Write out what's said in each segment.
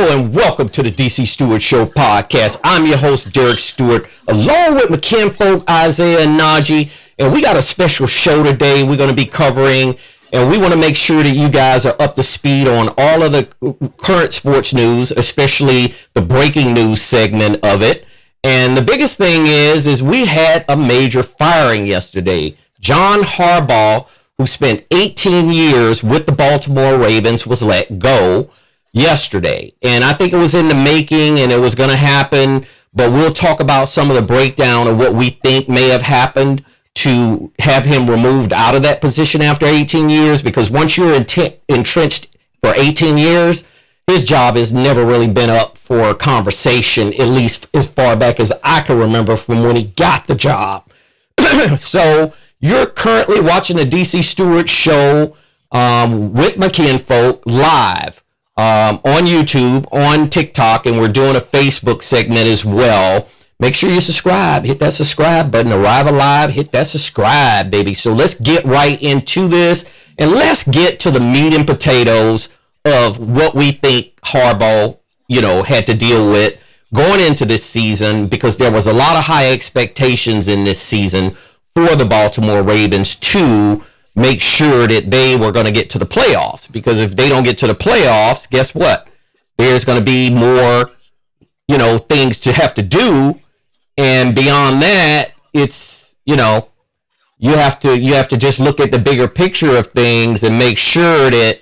Hello and welcome to the DC Stewart Show Podcast. I'm your host, Derek Stewart, along with my kinfolk, Isaiah and Najee. And we got a special show today we're going to be covering. And we want to make sure that you guys are up to speed on all of the current sports news, especially the breaking news segment of it. And the biggest thing is we had a major firing yesterday. John Harbaugh, who spent 18 years with the Baltimore Ravens, was let go yesterday. And I think it was in the making and it was going to happen, but we'll talk about some of the breakdown of what we think may have happened to have him removed out of that position after 18 years, because once you're entrenched for 18 years, his job has never really been up for conversation, at least as far back as I can remember from when he got the job. So you're currently watching the DC Stewart Show with my kinfolk live on YouTube, on TikTok, and we're doing a Facebook segment as well. Make sure you subscribe. Hit that subscribe button. Arrive Alive. Hit that subscribe, baby. So let's get right into this, and let's get to the meat and potatoes of what we think Harbaugh, had to deal with going into this season, because there was a lot of high expectations in this season for the Baltimore Ravens to make sure that they were going to get to the playoffs, because if they don't get to the playoffs, guess what? There's going to be more, things to have to do. And beyond that, it's, you have to just look at the bigger picture of things and make sure that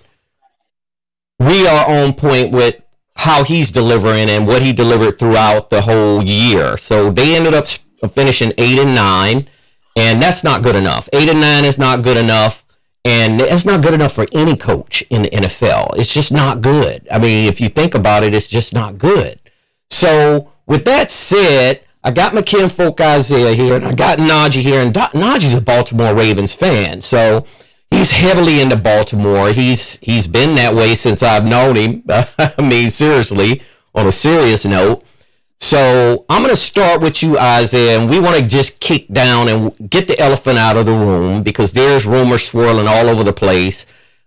we are on point with how he's delivering and what he delivered throughout the whole year. So they ended up finishing 8-9. And that's not good enough. 8-9 is not good enough. And it's not good enough for any coach in the NFL. It's just not good. I mean, if you think about it, it's just not good. So with that said, I got my kinfolk Isaiah here, and I got Najee here. And Najee's a Baltimore Ravens fan. So he's heavily into Baltimore. He's been that way since I've known him. I mean, seriously, on a serious note. So I'm going to start with you, Isaiah, and we want to just kick down and get the elephant out of the room, because there's rumors swirling all over the place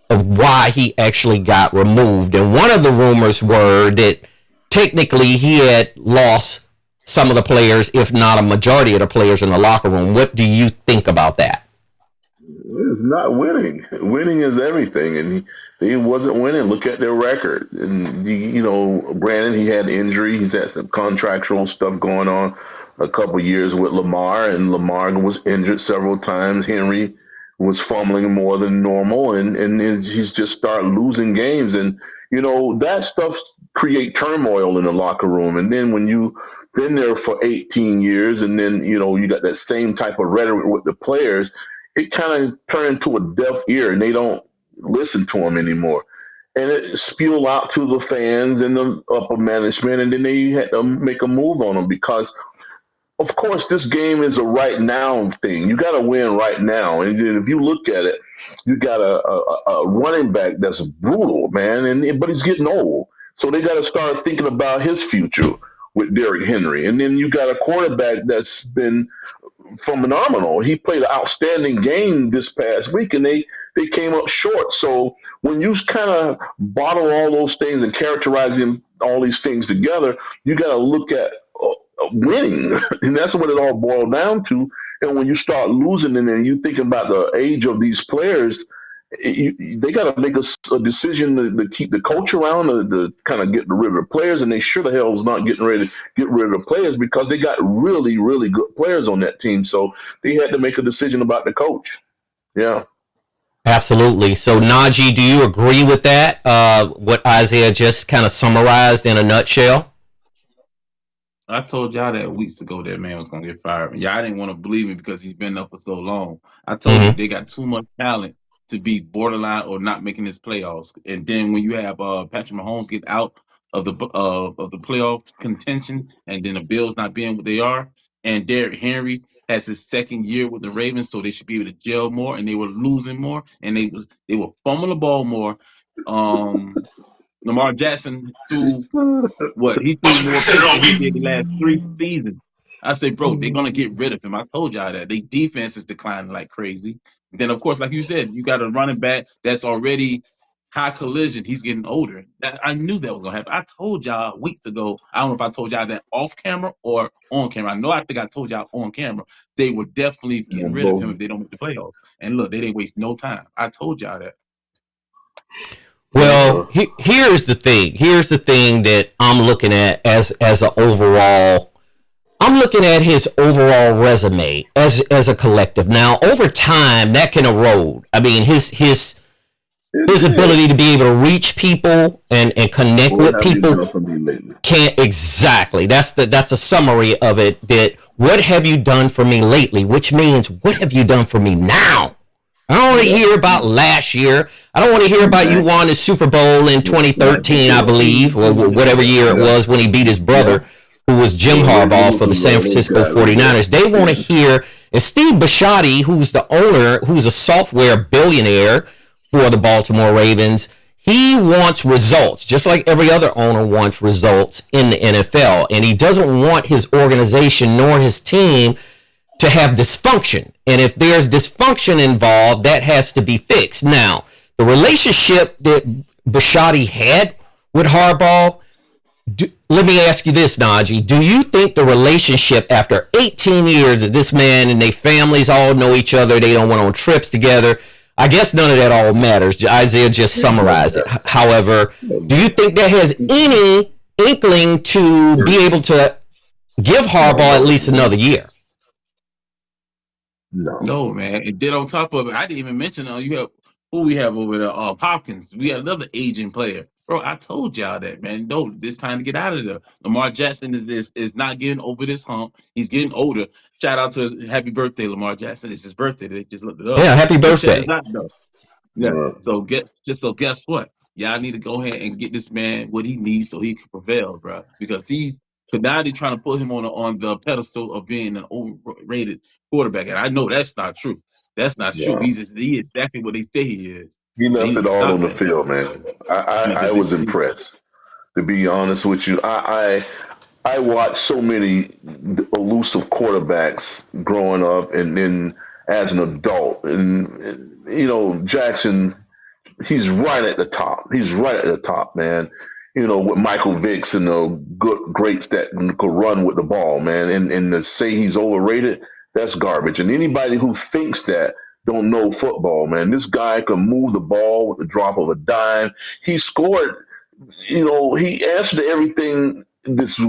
of why he actually got removed. And one of the rumors were that technically he had lost some of the players, if not a majority of the players in the locker room. What do you think about that? It's not winning. Winning is everything, and he wasn't winning. Look at their record. And, granted, he had injury. He's had some contractual stuff going on a couple years with Lamar, and Lamar was injured several times. Henry was fumbling more than normal, and he's just started losing games. And, that stuff create turmoil in the locker room. And then when you've been there for 18 years, and then, you got that same type of rhetoric with the players, it kind of turned to a deaf ear, and they don't listen to him anymore. And it spewed out to the fans and the upper management, and then they had to make a move on him, because, of course, this game is a right now thing. You got to win right now. And if you look at it, you got a running back that's brutal, man, but he's getting old. So they got to start thinking about his future with Derrick Henry. And then you got a quarterback that's been phenomenal. He played an outstanding game this past week, and they came up short. So when you kind of bottle all those things and characterize all these things together, you got to look at winning, and that's what it all boiled down to. And when you start losing, and then you thinking about the age of these players, they got to make a decision to keep the coach around, to kind of get rid of the players, and they sure the hell is not getting ready to get rid of the players, because they got really, really good players on that team. So they had to make a decision about the coach. Yeah. Absolutely. So, Najee, do you agree with that? What Isaiah just kind of summarized in a nutshell? I told y'all that weeks ago that man was going to get fired. Y'all didn't want to believe me because he's been up for so long. I told you they got too much talent to be borderline or not making this playoffs. And then when you have Patrick Mahomes get out of the playoff contention, and then the Bills not being what they are, and Derrick Henry has his second year with the Ravens, so they should be able to gel more, and they were losing more, and they were fumbling the ball more. Lamar Jackson threw what? He threw more picks than he did the last 3 seasons. I say, bro, they're going to get rid of him. I told y'all that. Their defense is declining like crazy. Then, of course, like you said, you got a running back that's already high collision. He's getting older. I knew that was gonna happen. I told y'all weeks ago. I don't know if I told y'all that off camera or on camera. I think I told y'all on camera. They were definitely getting rid of him if they don't make the playoffs. And look, they didn't waste no time. I told y'all that. Well, here's the thing. Here's the thing that I'm looking at as an overall. I'm looking at his overall resume as a collective. Now, over time, that can erode. I mean, his ability to be able to reach people and connect with people can't exactly. That's a summary of it. That what have you done for me lately? Which means what have you done for me now? I don't want to hear about last year. I don't want to hear about you won the Super Bowl in 2013, I believe, or whatever year it was when he beat his brother, who was Jim Harbaugh for the San Francisco 49ers. They want to hear, and Steve Bisciotti, who's the owner, who's a software billionaire for the Baltimore Ravens, he wants results, just like every other owner wants results in the NFL. And he doesn't want his organization nor his team to have dysfunction. And if there's dysfunction involved, that has to be fixed. Now, the relationship that Bisciotti had with Harbaugh, let me ask you this, Najee. Do you think the relationship after 18 years of this man and their families all know each other, they don't went on trips together? I guess none of that all matters. Isaiah just summarized it. However, do you think that has any inkling to be able to give Harbaugh at least another year? No, man. And then on top of it, I didn't even mention you have who we have over there, Hopkins. We had another aging player. Bro, I told y'all that, man. No, it's time to get out of there. Lamar Jackson is not getting over this hump. He's getting older. Shout out to happy birthday, Lamar Jackson. It's his birthday. They just looked it up. Yeah, happy birthday. Yeah. So guess what? Y'all need to go ahead and get this man what he needs so he can prevail, bro. Because now they're trying to put him on the pedestal of being an overrated quarterback, and I know that's not true. That's not true. He is exactly what they say he is. He left it all on the field, man. I was impressed. To be honest with you, I watched so many elusive quarterbacks growing up, and then as an adult, and Jackson, he's right at the top. He's right at the top, man. With Michael Vicks and the good greats that could run with the ball, man. And to say he's overrated, that's garbage. And anybody who thinks that don't know football, man. This guy can move the ball with the drop of a dime. He scored, he answered everything this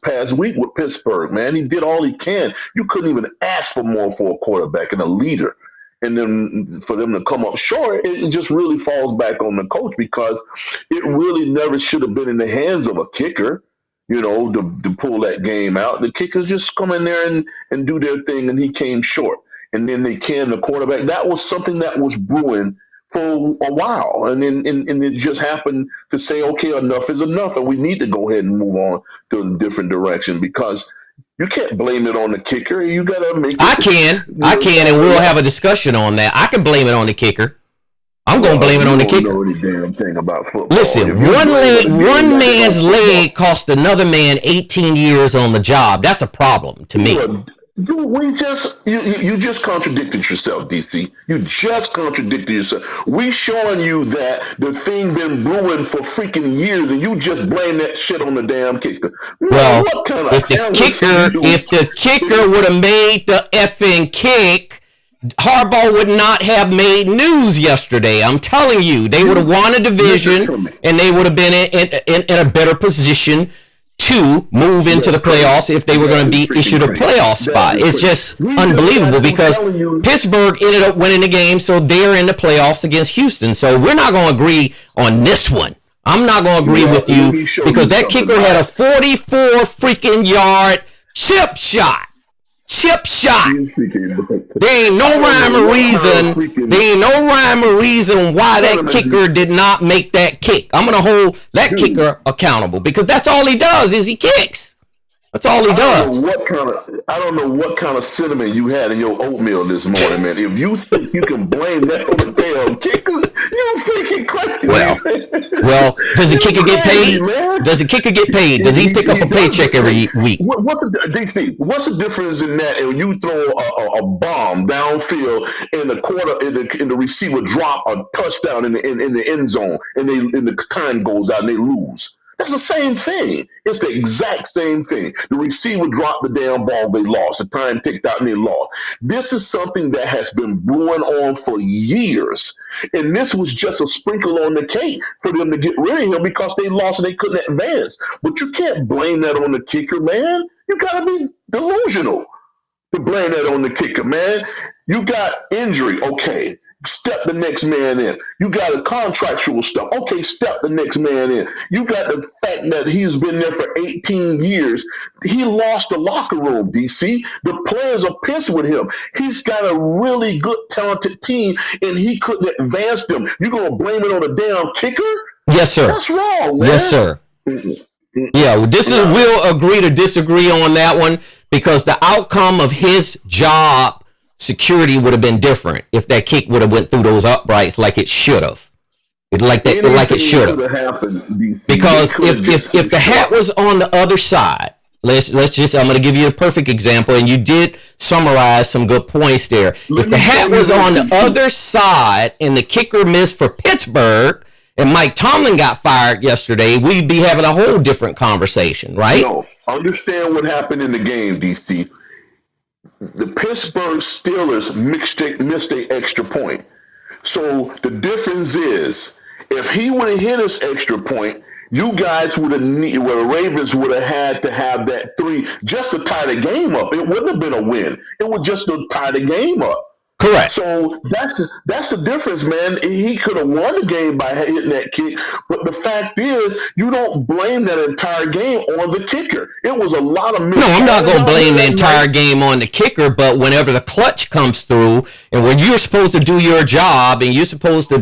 past week with Pittsburgh, man. He did all he can. You couldn't even ask for more for a quarterback and a leader. And then for them to come up short, it just really falls back on the coach, because it really never should have been in the hands of a kicker, to pull that game out. The kickers just come in there and do their thing, and he came short. And then they canned the quarterback. That was something that was brewing for a while. And then it just happened to say, okay, enough is enough, and we need to go ahead and move on to a different direction, because you can't blame it on the kicker. You got to make it. I can, and we'll have a discussion on that. I can blame it on the kicker. I'm going to blame it on the kicker. Know any damn thing about football. Listen, one man's leg cost another man 18 years on the job. That's a problem to me. Dude, you just contradicted yourself, DC. You just contradicted yourself. We showing you that the thing been brewing for freaking years, and you just blame that shit on the damn kicker. Well, if the kicker would have made the effing kick, Harbaugh would not have made news yesterday. I'm telling you, they would have won a division, and they would have been in a better position to move into the playoffs if they were going to be issued a playoff spot. It's just unbelievable, because Pittsburgh ended up winning the game, so they're in the playoffs against Houston. So we're not going to agree on this one. I'm not going to agree with you, because that kicker had a 44 freaking yard chip shot. There ain't no rhyme or reason why that kicker did not make that kick. I'm going to hold that kicker accountable, because that's all he does is he kicks. That's all he does. I don't know what kind of cinnamon you had in your oatmeal this morning, man. If you think you can blame that on the damn kicker, you freaking crazy. Well, does the kicker get paid? Man. Does the kicker get paid? Does he pick up a paycheck every week? What's the difference in that? And you throw a bomb downfield and the receiver drop a touchdown in the end zone, and the time goes out and they lose. That's the same thing. It's the exact same thing. The receiver dropped the damn ball, they lost. The time ticked out and they lost. This is something that has been brewing on for years. And this was just a sprinkle on the cake for them to get rid of him because they lost and they couldn't advance. But you can't blame that on the kicker, man. You got to be delusional to blame that on the kicker, man. You got injury, okay. Step the next man in. You got a contractual stuff. Okay, step the next man in. You got the fact that he's been there for 18 years. He lost the locker room, DC. The players are pissed with him. He's got a really good, talented team, and he couldn't advance them. You're going to blame it on a damn kicker? Yes, sir. That's wrong, man. Yes, sir. Yeah, we'll agree to disagree on that one because the outcome of his job security would have been different if that kick would have went through those uprights like it should have. Like it should have. Because if the hat was on the other side, let's just, I'm going to give you a perfect example, and you did summarize some good points there. If the hat was on the other side and the kicker missed for Pittsburgh and Mike Tomlin got fired yesterday, we'd be having a whole different conversation, right? No, understand what happened in the game, DC. The Pittsburgh Steelers missed an extra point. So the difference is, if he would have hit us extra point, you guys would have the Ravens would have had to have that 3 just to tie the game up. It wouldn't have been a win. It was just to tie the game up. Correct. So that's the difference, man. He could have won the game by hitting that kick, but the fact is, you don't blame that entire game on the kicker. It was a lot of No, I'm not going to blame the entire game on the kicker, but whenever the clutch comes through, and when you're supposed to do your job, and you're supposed to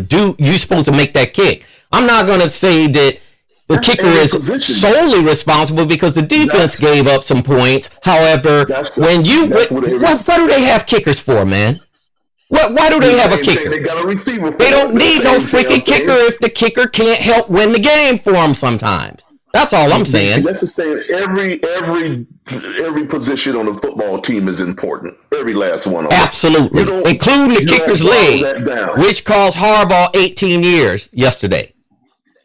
make that kick, I'm not going to say that the kicker is solely responsible because the defense gave up some points. However, what do they have kickers for, man? Why do they have a kicker? They got a receiver. They don't need no freaking kicker if the kicker can't help win the game for them sometimes. That's all I'm saying. That's the same. Every position on the football team is important. Every last one of them. Absolutely. Including the kicker's leg, which cost Harbaugh 18 years yesterday.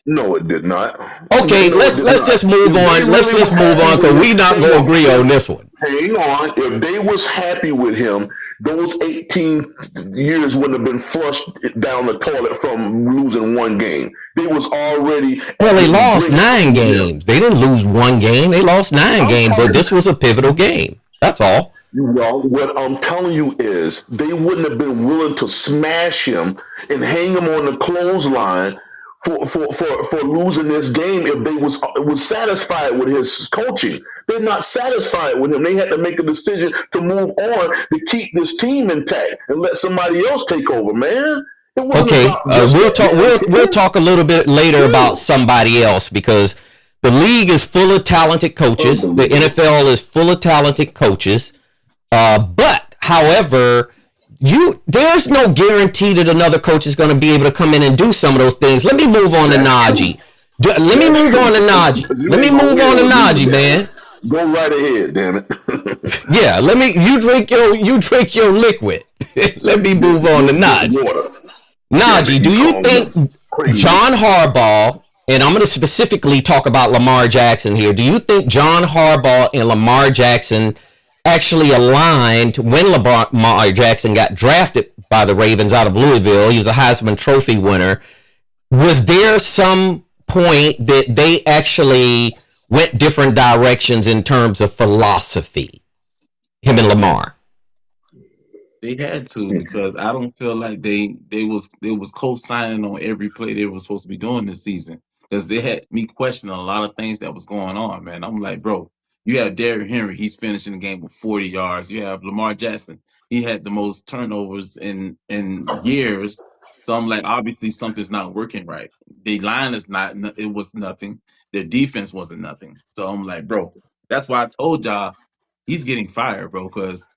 No, it did not. Okay, let's just move on. Let's just move on because we're not going to agree on this one. Hang on. If they was happy with him, those 18 years wouldn't have been flushed down the toilet from losing one game. They was already... Well, they lost 9 games. They didn't lose one game. They lost 9 games, but this was a pivotal game. That's all. Well, what I'm telling you is they wouldn't have been willing to smash him and hang him on the clothesline for losing this game if they was satisfied with his coaching. They're not satisfied with him. They had to make a decision to move on to keep this team intact and let somebody else take over, man. Okay, we'll talk a little bit later about somebody else because the league is full of talented coaches. The NFL is full of talented coaches. But, however, there's no guarantee that another coach is going to be able to come in and do some of those things. Let me move on to Najee. Let me move on to Najee, man. Go right ahead, damn it. Yeah, you drink your liquid. Let me move on to Najee. Najee, do you think John Harbaugh, and I'm going to specifically talk about Lamar Jackson here, do you think John Harbaugh and Lamar Jackson actually aligned when Lamar Jackson got drafted by the Ravens out of Louisville? He was a Heisman Trophy winner. Was there some point that they actually went different directions in terms of philosophy, him and Lamar? They had to because I don't feel like they was co-signing on every play they were supposed to be doing this season because they had me questioning a lot of things that was going on, man. I'm like, bro, you have Derrick Henry, he's finishing the game with 40 yards. You have Lamar Jackson, he had the most turnovers in years. So I'm like, obviously something's not working right. The line is not, it was nothing. Their defense wasn't nothing. So I'm like, bro, That's why I told y'all he's getting fired, bro. Because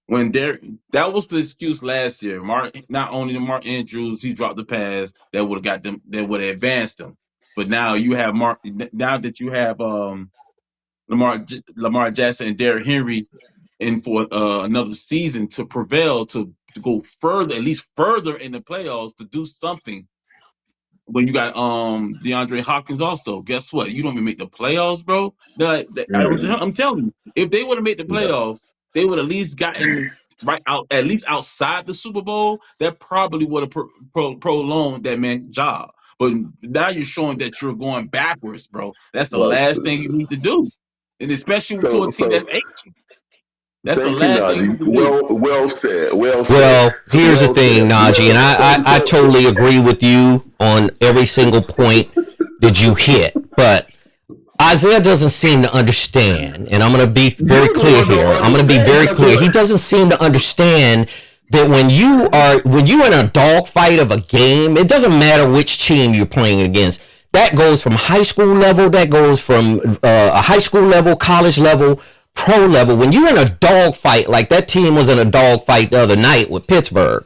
when that was the excuse last year. Not only the Mark Andrews, he dropped the pass that would have got them, that would have advanced them. But now you have Now that you have Lamar Jackson and Derrick Henry in for another season to prevail to go further, at least further in the playoffs to do something. When you got DeAndre Hopkins also, guess what? You don't even make the playoffs, bro. I'm telling you, if they would have made the playoffs, they would at least gotten right out, at least outside the Super Bowl. That probably would have prolonged that man's job. But now you're showing that you're going backwards, bro. That's the last thing you need to do, and especially to a team that's aging. That's the last thing you can do. Well said. Well, here's the thing, Najee, and I totally agree with you on every single point that you hit. But Isaiah doesn't seem to understand, and I'm going to be very clear here. He doesn't seem to understand that when you're in a dogfight of a game, it doesn't matter which team you're playing against. That goes from high school level, that goes from a high school level, college level, pro level. When you're in a dogfight, like that team was in a dogfight the other night with Pittsburgh,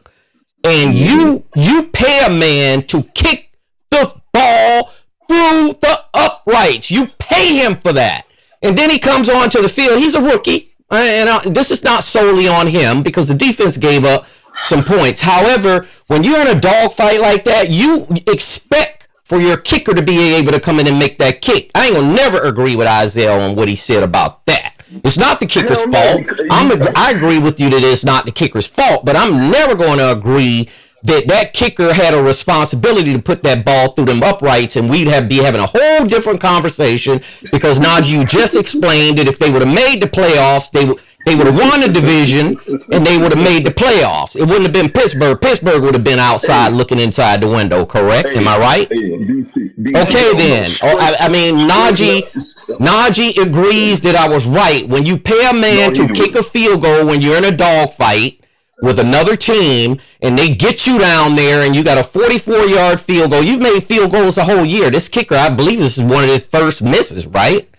and you pay a man to kick the ball through the uprights. You pay him for that. And then he comes onto the field. He's a rookie. And this is not solely on him because the defense gave up some points. However, when you're in a dogfight like that, you expect for your kicker to be able to come in and make that kick. I ain't gonna never agree with Isaiah on what he said about that. It's not the kicker's fault. I agree with you that it's not the kicker's fault, but I'm never going to agree that kicker had a responsibility to put that ball through them uprights, and we'd be having a whole different conversation because, Najee, you just explained that if they would have made the playoffs, they would have won the division, and they would have made the playoffs. It wouldn't have been Pittsburgh. Pittsburgh would have been outside looking inside the window, correct? Am I right? DC, okay, then. I mean, Najee agrees that I was right. When you pay a man to kick a field goal when you're in a dogfight with another team, and they get you down there, and you got a 44-yard field goal. You've made field goals the whole year. This kicker, I believe this is one of his first misses, right?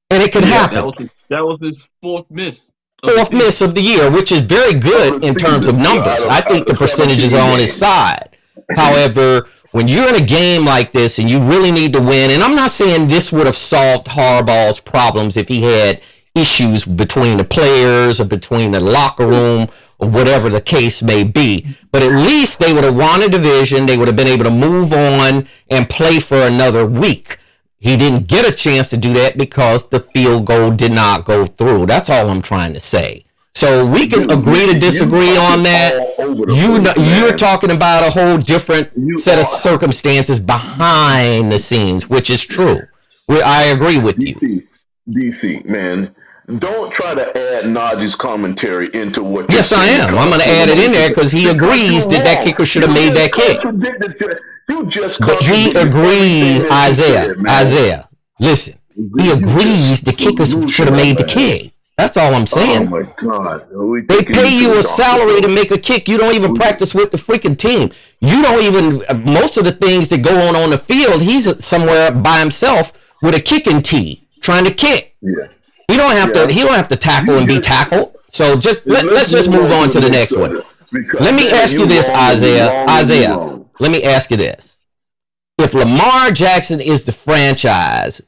And it can happen. That was his fourth miss. Fourth miss of the year, which is very good in terms of numbers. I think the percentages are on his side. However, when you're in a game like this and you really need to win, and I'm not saying this would have solved Harbaugh's problems if he had issues between the players or between the locker room or whatever the case may be. But at least they would have won a division. They would have been able to move on and play for another week. He didn't get a chance to do that because the field goal did not go through. That's all I'm trying to say. So we can agree to disagree on that. You're talking about a whole different set of circumstances behind the scenes, which is true. I agree with you. DC, man. Don't try to add Najee's commentary into what. Yes, I am. I'm going to add it in there because he agrees that kicker should have made that kick. But he agrees, Isaiah. Listen, he agrees the kicker should have made the kick. That's all I'm saying. Oh my God! They pay you a salary to make a kick. You don't even practice with the freaking team. You don't even. Most of the things that go on the field, he's somewhere by himself with a kicking tee trying to kick. Yeah. He don't have to tackle and be tackled. So let's just move on to the next one. Let me ask you this, Isaiah. Let me ask you this. If Lamar Jackson is the franchise,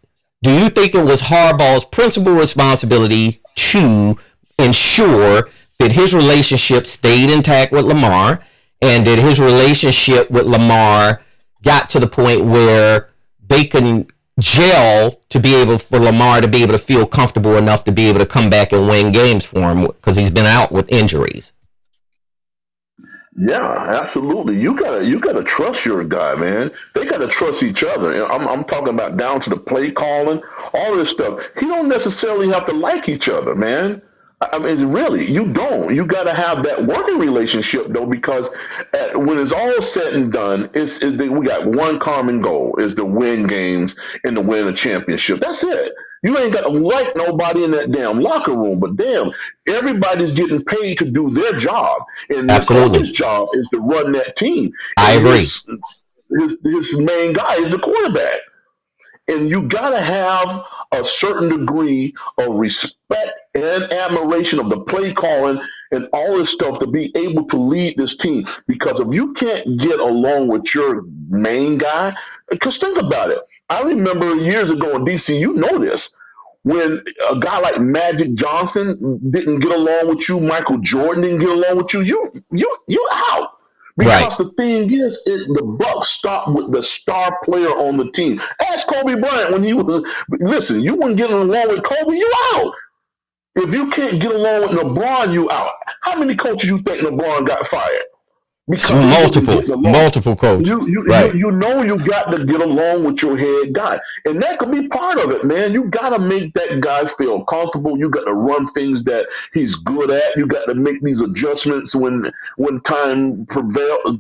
do you think it was Harbaugh's principal responsibility to ensure that his relationship stayed intact with Lamar and that his relationship with Lamar got to the point where they can gel to be able for Lamar to be able to feel comfortable enough to be able to come back and win games for him because he's been out with injuries? Yeah, absolutely. You gotta trust your guy, man. They gotta trust each other. I'm talking about down to the play calling, all this stuff. He don't necessarily have to like each other, man. I mean, really, you don't. You got to have that working relationship, though, because when it's all said and done, we got one common goal: is to win games and to win a championship. That's it. You ain't got to like nobody in that damn locker room, but damn, everybody's getting paid to do their job, and the coach's job is to run that team. I agree. His main guy is the quarterback. And you got to have a certain degree of respect and admiration of the play calling and all this stuff to be able to lead this team. Because if you can't get along with your main guy, because think about it. I remember years ago in DC, you know this, when a guy like Magic Johnson didn't get along with you, Michael Jordan didn't get along with you, you out. Because the thing is, the buck stopped with the star player on the team. Ask Kobe Bryant when he was, listen, you weren't getting along with Kobe, you out. If you can't get along with LeBron, you out. How many coaches you think LeBron got fired? Multiple coaches. You know you got to get along with your head guy. And that could be part of it, man. You got to make that guy feel comfortable. You got to run things that he's good at. You got to make these adjustments when time prevails,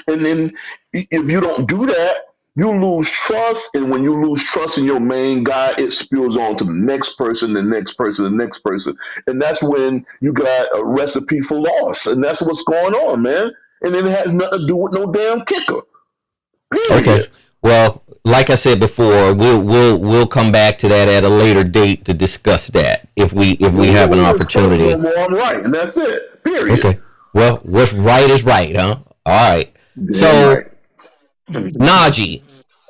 And then if you don't do that, you lose trust. And when you lose trust in your main guy, it spills on to the next person, the next person, the next person. And that's when you got a recipe for loss. And that's what's going on, man. And then it has nothing to do with no damn kicker. Period. Okay. Well, like I said before, we'll come back to that at a later date to discuss that if we have an opportunity. I'm right, and that's it. Period. Okay. Well, what's right is right, huh? All right. So, Najee,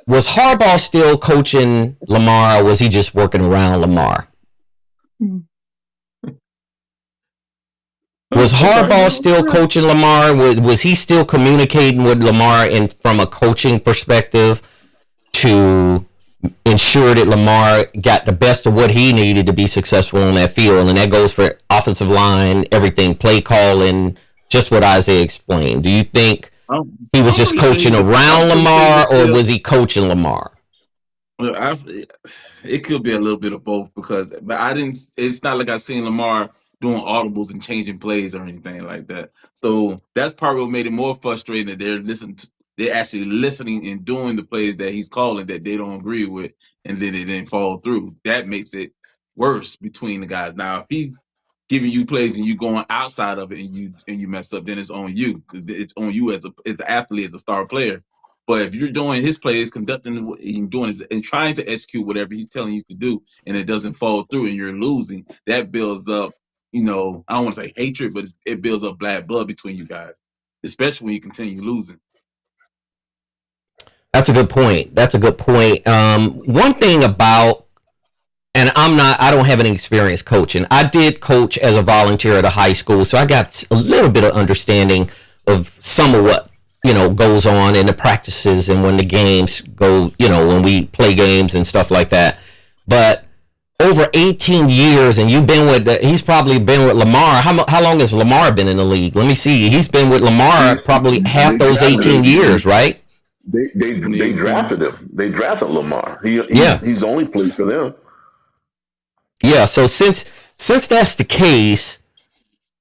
was Harbaugh still coaching Lamar, or was he just working around Lamar? Was Harbaugh still coaching Lamar? Was he still communicating with Lamar from a coaching perspective to ensure that Lamar got the best of what he needed to be successful on that field? And that goes for offensive line, everything, play calling, just what Isaiah explained. Do you think he was just coaching around Lamar, or was he coaching Lamar? Well, it could be a little bit of both but I didn't. It's not like I seen Lamar doing audibles and changing plays or anything like that. So that's part of what made it more frustrating that they're actually listening and doing the plays that he's calling that they don't agree with, and then it didn't fall through. That makes it worse between the guys. Now, if he giving you plays and you going outside of it and you mess up, then it's on you. It's on you as an athlete, as a star player. But if you're doing his plays, conducting what he's doing and trying to execute whatever he's telling you to do, and it doesn't fall through and you're losing, that builds up, I don't want to say hatred, but it builds up bad blood between you guys, especially when you continue losing. That's a good point. One thing about, and I don't have any experience coaching. I did coach as a volunteer at a high school, so I got a little bit of understanding of some of what, goes on in the practices and when the games go, when we play games and stuff like that. But over 18 years, and he's probably been with Lamar. How long has Lamar been in the league? Let me see. He's been with Lamar probably half those 18 years, right? They drafted him. They drafted Lamar. He's only played for them. Yeah, so since that's the case,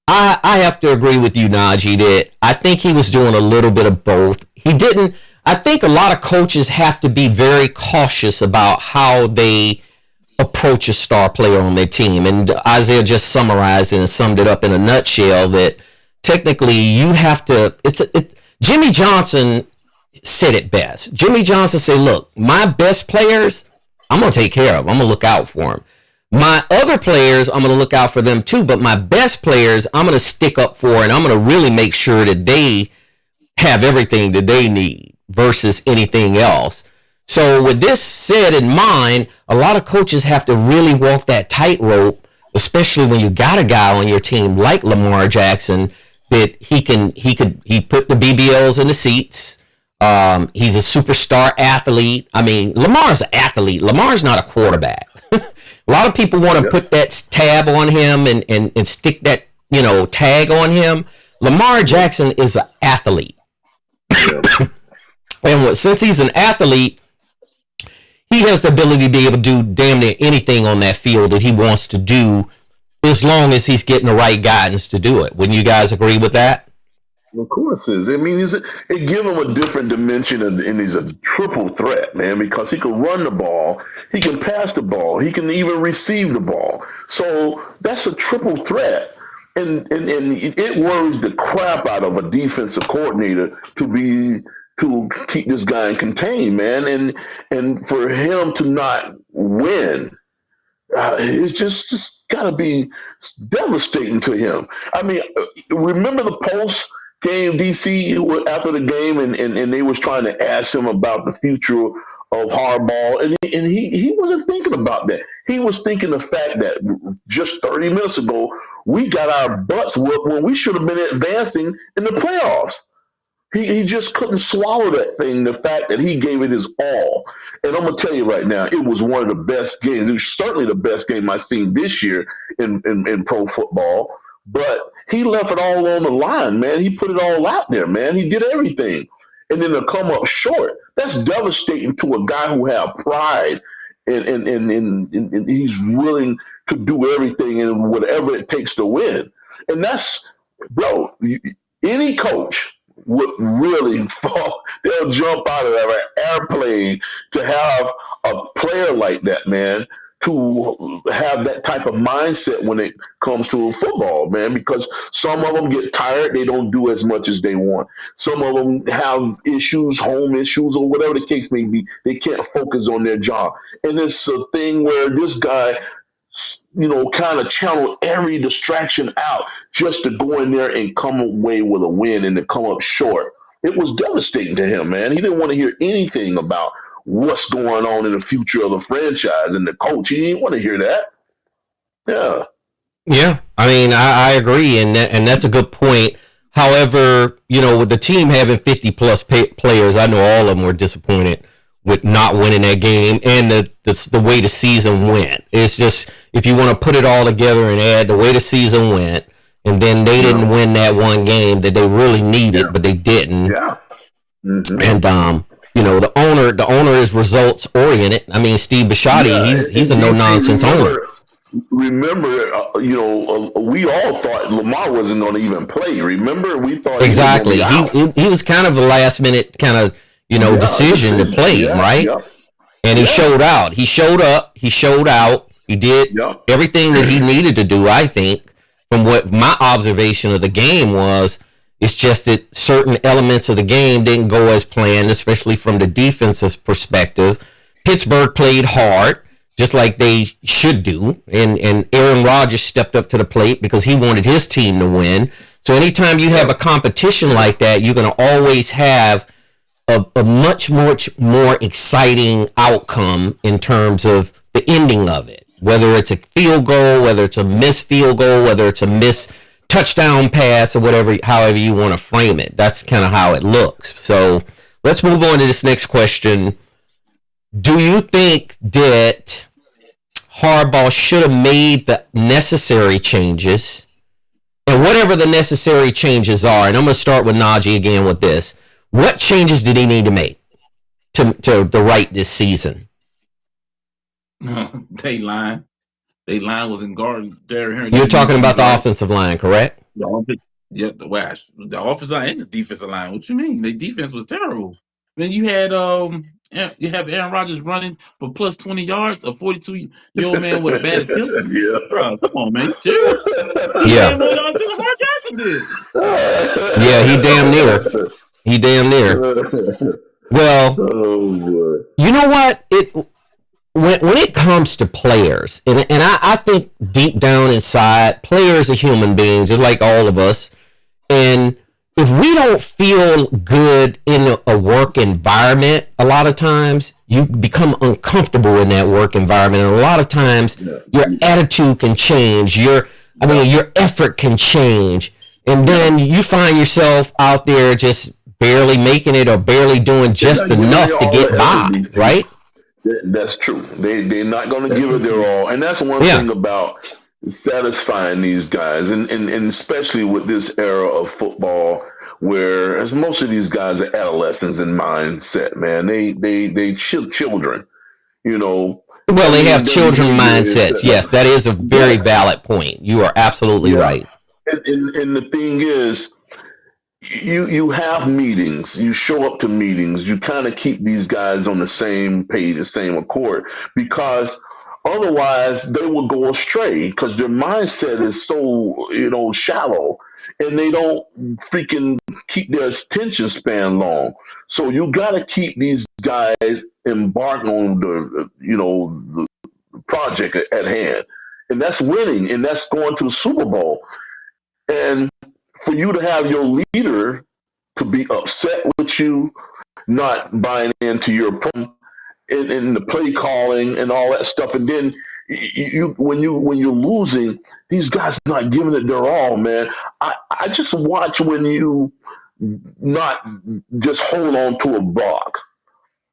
I have to agree with you, Najee, that I think he was doing a little bit of both. I think a lot of coaches have to be very cautious about how they approach a star player on their team. And Isaiah just summarized and summed it up in a nutshell that technically you have to, Jimmy Johnson said it best. Jimmy Johnson said, look, my best players, I'm going to take care of them. I'm going to look out for them. My other players, I'm going to look out for them too, but my best players, I'm going to stick up for, and I'm going to really make sure that they have everything that they need versus anything else. So with this said in mind, a lot of coaches have to really walk that tightrope, especially when you got a guy on your team like Lamar Jackson, that he put the BBLs in the seats. He's a superstar athlete. I mean, Lamar's an athlete. Lamar's not a quarterback. A lot of people want to put that tab on him and stick that, tag on him. Lamar Jackson is an athlete. And since he's an athlete, he has the ability to be able to do damn near anything on that field that he wants to do, as long as he's getting the right guidance to do it. Wouldn't you guys agree with that? Of course it is. I mean, it gives him a different dimension, and he's a triple threat, man, because he can run the ball, he can pass the ball, he can even receive the ball. So that's a triple threat. And it worries the crap out of a defensive coordinator to keep this guy in contain, man, and for him to not win, it's just got to be devastating to him. I mean, remember the post game DC after the game, and they was trying to ask him about the future of Harbaugh, and he wasn't thinking about that. He was thinking the fact that just 30 minutes ago we got our butts whooped when we should have been advancing in the playoffs. He just couldn't swallow that thing, the fact that he gave it his all. And I'm going to tell you right now, it was one of the best games. It was certainly the best game I've seen this year in pro football. But he left it all on the line, man. He put it all out there, man. He did everything. And then to come up short, that's devastating to a guy who has pride and he's willing to do everything and whatever it takes to win. And that's, bro, any coach would really fall. They'll jump out of an airplane to have a player like that, man, to have that type of mindset when it comes to football, man, because some of them get tired. They don't do as much as they want. Some of them have issues, home issues, or whatever the case may be. They can't focus on their job. And it's a thing where this guy, kind of channel every distraction out just to go in there and come away with a win and to come up short. It was devastating to him, man. He didn't want to hear anything about what's going on in the future of the franchise and the coach. He didn't want to hear that. Yeah. Yeah, I mean, I agree, and that's a good point. However, with the team having 50-plus players, I know all of them were disappointed with not winning that game and the way the season went. It's just, if you want to put it all together and add the way the season went, and then they didn't win that one game that they really needed, but they didn't. Yeah. Mm-hmm. And the owner is results oriented. I mean, Steve Bisciotti, he's a no nonsense owner. Remember, we all thought Lamar wasn't going to even play. Remember, we thought exactly. He was kind of a last minute kind of decision to play him, right? Yeah. And he showed out. He showed up. He showed out. He did everything that he needed to do, I think, from what my observation of the game was. It's just that certain elements of the game didn't go as planned, especially from the defensive perspective. Pittsburgh played hard, just like they should do, and Aaron Rodgers stepped up to the plate because he wanted his team to win. So anytime you have a competition like that, you're going to always have a much more exciting outcome in terms of the ending of it, whether it's a field goal, whether it's a missed field goal, whether it's a missed touchdown pass, or however you want to frame it. That's kind of how it looks. So let's move on to this next question. Do you think that Harbaugh should have made the necessary changes, and whatever the necessary changes are, and I'm going to start with Najee again with this, what changes did he need to make to right this season? They line was in guard. Derrick Henry. You're talking about the offensive line, correct? The offensive line and the defensive line. What you mean? Their defense was terrible. Then you had you have Aaron Rodgers running for plus 20 yards, a 42-year-old man with a bad hip. Yeah, bro, come on, man. Serious? Yeah. Lamar Jackson did. Yeah, he damn near. Well, you know what? When it comes to players, and I think deep down inside, players are human beings, just like all of us. And if we don't feel good in a work environment, a lot of times you become uncomfortable in that work environment. And a lot of times your attitude can change. Your effort can change. And then you find yourself out there just barely making it or barely doing just enough to get by, right? That's true. They're not going to give it their all. And that's one thing about satisfying these guys, and especially with this era of football, where as most of these guys are adolescents in mindset, man. They children, Well, they have children mindsets. Yes, that is a very valid point. You are absolutely right. And the thing is, you have meetings, you show up to meetings, you kind of keep these guys on the same page, the same accord, because otherwise they will go astray because their mindset is so, shallow, and they don't freaking keep their attention span long. So you got to keep these guys embarked on the project at hand, and that's winning, and that's going to the Super Bowl. And for you to have your leader to be upset with you, not buying into your program and the play calling and all that stuff, and then when you're losing, these guys not giving it their all, man. I just watch when you not just hold on to a block,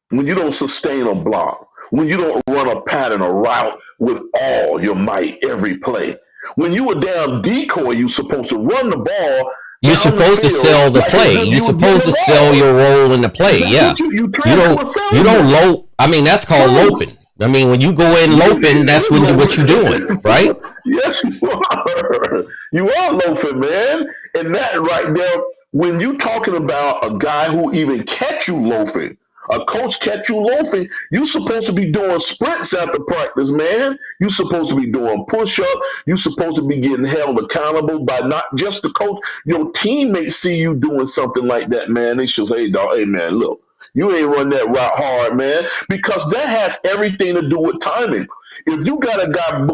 when you don't sustain a block, when you don't run a pattern, a route with all your might every play. When you a damn decoy, you're supposed to run the ball. You're supposed to sell the play. You're supposed to sell your role in the play. Yeah. You don't lope. I mean, that's called loping. I mean, when you go in loping, that's what you're doing, right? Yes, you are. You are loafing, man. And that right there, when you're talking about a guy who even catch you loafing, a coach catch you loafing, you're supposed to be doing sprints after practice, man. You're supposed to be doing push-up. You're supposed to be getting held accountable by not just the coach. Your teammates see you doing something like that, man. They should say, hey, dog, hey, man, look, you ain't run that route hard, man, because that has everything to do with timing. If you got a guy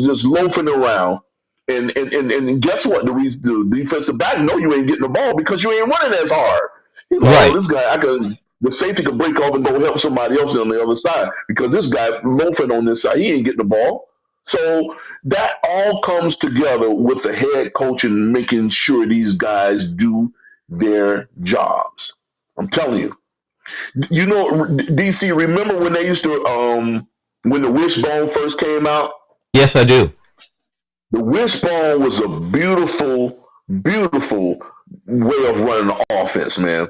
just loafing around, and guess what? The defensive back know you ain't getting the ball because you ain't running as hard. He's like, right. Oh, this guy, the safety could break off and go help somebody else on the other side because this guy loafing on this side, he ain't getting the ball. So that all comes together with the head coach and making sure these guys do their jobs. I'm telling you. You know, DC, remember when they used to, when the wishbone first came out? Yes, I do. The wishbone was a beautiful, beautiful way of running the offense, man.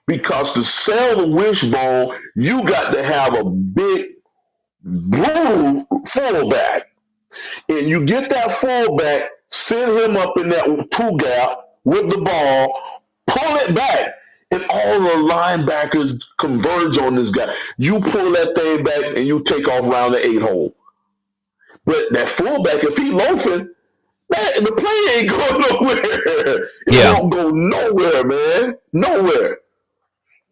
Because to sell the wishbone, you got to have a big, brutal fullback. And you get that fullback, send him up in that two gap with the ball, pull it back, and all the linebackers converge on this guy. You pull that thing back and you take off around the 8-hole. But that fullback, if he loafing, man, the play ain't going nowhere. It won't go nowhere, man. Nowhere.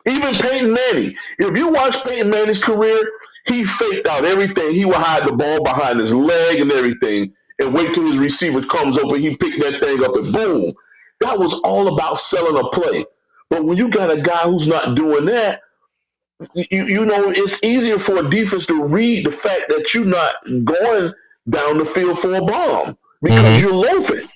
Even Peyton Manning. If you watch Peyton Manning's career, he faked out everything. He would hide the ball behind his leg and everything and wait till his receiver comes open. He picked that thing up and boom. That was all about selling a play. But when you got a guy who's not doing that, you know, it's easier for a defense to read the fact that you're not going down the field for a bomb because you're loafing.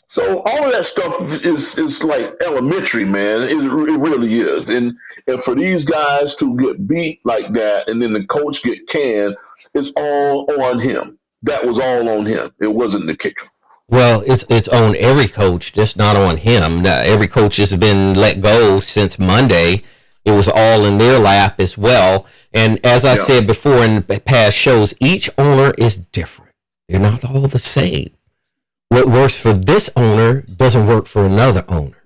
So all of that stuff is like elementary, man. It really is. And for these guys to get beat like that and then the coach get canned, it's all on him. That was all on him. It wasn't the kicker. Well, it's on every coach, just not on him. Now, every coach has been let go since Monday. It was all in their lap as well. And as I said before in past shows, each owner is different. They're not all the same. What works for this owner doesn't work for another owner.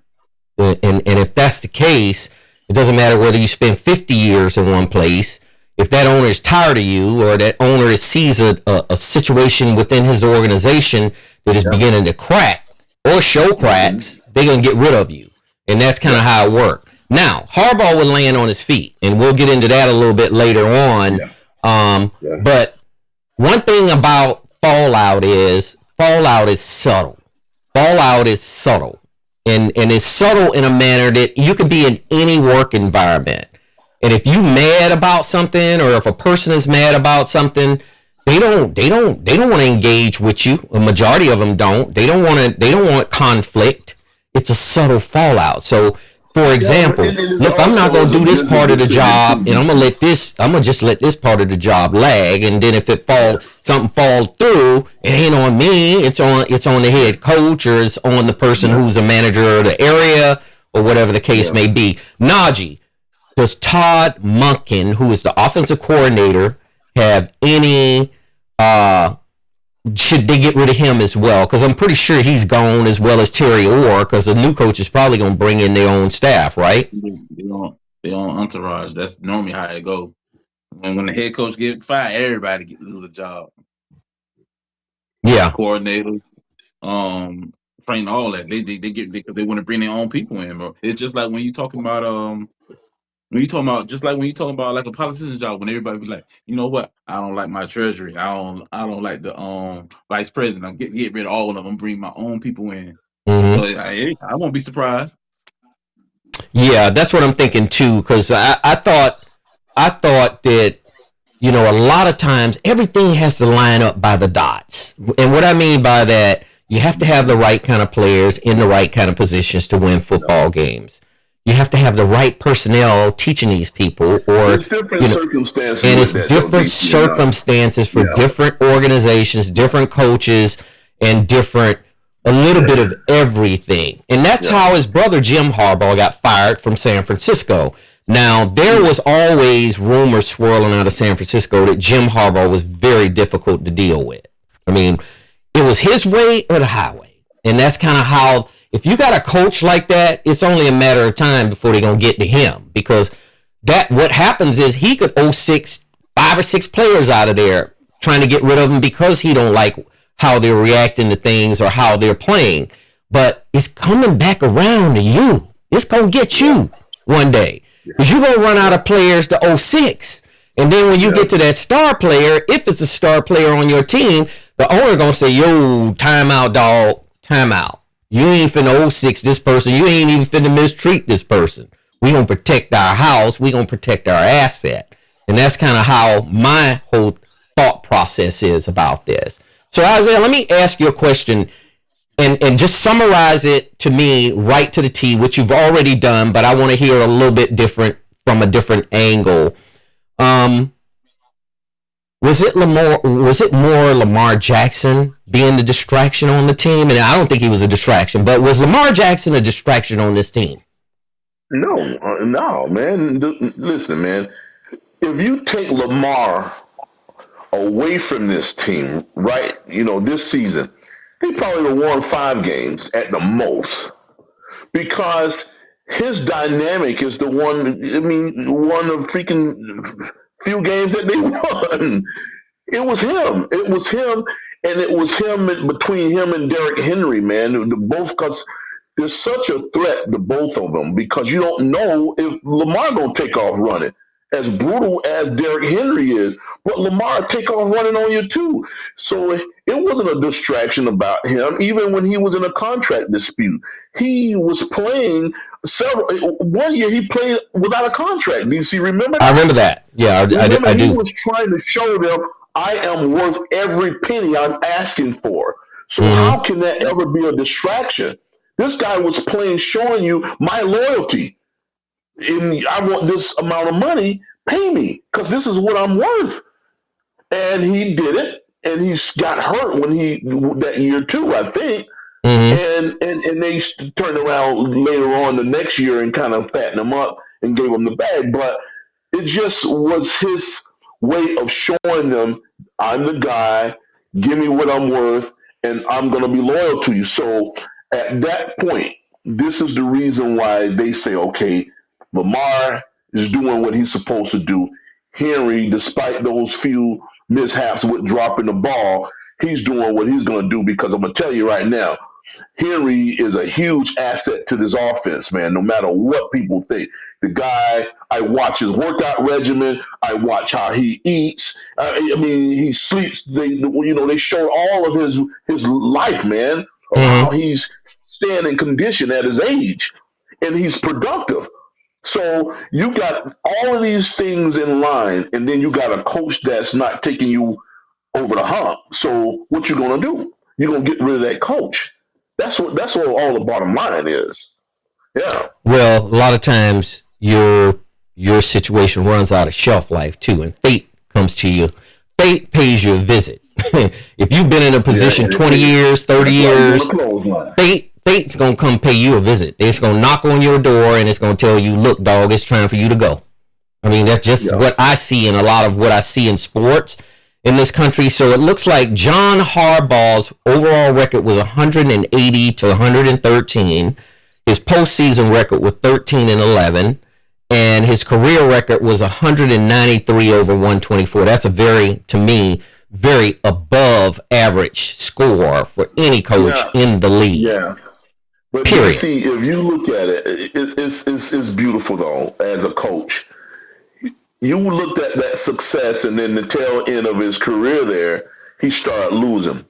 And if that's the case, it doesn't matter whether you spend 50 years in one place. If that owner is tired of you or that owner sees a situation within his organization that is beginning to crack or show cracks, they're going to get rid of you. And that's kind of how it works. Now, Harbaugh will land on his feet, and we'll get into that a little bit later on. But one thing about fallout is subtle. Fallout is subtle. And it's subtle in a manner that you can be in any work environment. And if you mad about something, or if a person is mad about something, they don't want to engage with you. A majority of them don't. They don't want conflict. It's a subtle fallout. So, for example, look, I'm not going to do this part of the job, and I'm going to just let this part of the job lag. And then if something falls through, it ain't on me. It's on the head coach, or it's on the person who's a manager of the area, or whatever the case may be. Najee, does Todd Monken, who is the offensive coordinator, have any, should they get rid of him as well? Because I'm pretty sure he's gone, as well as Terry Orr, because the new coach is probably going to bring in their own staff, right? Their own entourage. That's normally how it goes. When the head coach get fired, everybody lose a job. Yeah. Coordinator, train, all that. They want to bring their own people in, bro. It's just like when you talking about When you talking about, just like when you talking about like a politician's job, when everybody be like, you know what, I don't like my treasury, I don't like the vice president. I'm get rid of all of them, bring my own people in. Mm-hmm. So I won't be surprised. Yeah, that's what I'm thinking too. Because I thought that, you know, a lot of times everything has to line up by the dots. And what I mean by that, you have to have the right kind of players in the right kind of positions to win football games. You have to have the right personnel teaching these people, or It's different circumstances. and with it's that, different though, DC, circumstances for Yeah. different organizations, different coaches, and a little bit of everything. And that's how his brother Jim Harbaugh got fired from San Francisco. Now, there was always rumors swirling out of San Francisco that Jim Harbaugh was very difficult to deal with. I mean, it was his way or the highway. And that's kind of how, if you got a coach like that, it's only a matter of time before they're going to get to him. Because what happens is he could 5 or 6 players out of there trying to get rid of them because he don't like how they're reacting to things or how they're playing. But it's coming back around to you. It's going to get you one day. Because you're going to run out of players to 06. And then when you get to that star player, if it's a star player on your team, the owner going to say, yo, time out, dog. Time out. You ain't finna 06 this person. You ain't even finna mistreat this person. We going to protect our house. We going to protect our asset. And that's kind of how my whole thought process is about this. So, Isaiah, let me ask you a question and just summarize it to me right to the T, which you've already done, but I want to hear a little bit different from a different angle. Was it more Lamar Jackson being the distraction on the team? And I don't think he was a distraction, but was Lamar Jackson a distraction on this team? No, man. Listen, man. If you take Lamar away from this team, right? You know, this season, they probably would have won 5 games at the most, because his dynamic is the one. I mean, one of freaking few games that they won. It was him. It was him, and it was him between him and Derrick Henry, man. Both, because there's such a threat to both of them, because you don't know if Lamar gonna take off running. As brutal as Derrick Henry is, but Lamar take off running on you too. So it wasn't a distraction about him. Even when he was in a contract dispute, he was playing one year he played without a contract. DC, remember that? I remember that. Yeah, I do. He was trying to show them, I am worth every penny I'm asking for. So how can that ever be a distraction? This guy was playing, showing you my loyalty. And I want this amount of money, pay me, because this is what I'm worth. And he did it, and he got hurt that year too, I think. And they turned around later on the next year and kind of fattened him up and gave him the bag. But it just was his way of showing them, I'm the guy, give me what I'm worth, and I'm going to be loyal to you. So at that point, this is the reason why they say, okay, Lamar is doing what he's supposed to do. Henry, despite those few mishaps with dropping the ball, he's doing what he's going to do, because I'm going to tell you right now, Henry is a huge asset to this offense, man, no matter what people think. The guy, I watch his workout regimen. I watch how he eats. I mean, he sleeps. They showed all of his life, man, of how he's staying in condition at his age, and he's productive. So you got all of these things in line, and then you got a coach that's not taking you over the hump. So what you gonna do? You're gonna get rid of that coach. That's what all the bottom line is. Yeah. Well, a lot of times your situation runs out of shelf life too, and fate comes to you. Fate pays you a visit. If you've been in a position 20 years, 30 years, fate's gonna come pay you a visit. It's gonna knock on your door and it's gonna tell you, look, dog, it's time for you to go. I mean, that's just what I see in a lot of what I see in sports in this country. So it looks like John Harbaugh's overall record was 180 to 113. His postseason record was 13-11, and his career record was 193 over 124. That's a very above average score for any coach in the league. Yeah. But Period. see, if you look at it, it's beautiful though. As a coach, you looked at that success, and then the tail end of his career there, he started losing.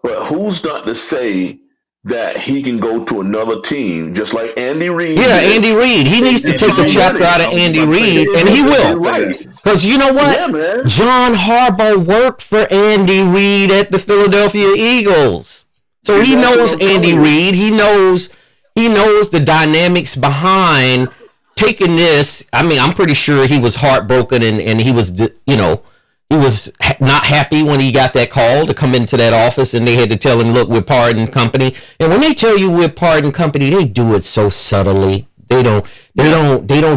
But who's not to say that he can go to another team, just like Andy Reid? Yeah, Andy Reid. He needs to take a chapter out of Andy Reid, and he will. Right. Because you know what? Yeah, man. John Harbaugh worked for Andy Reid at the Philadelphia Eagles. So he knows Andy Reid. He knows the dynamics behind taking this. I mean, I'm pretty sure he was heartbroken and he was, he was not happy when he got that call to come into that office, and they had to tell him, look, we're parting company. And when they tell you we're parting company, they do it so subtly. They don't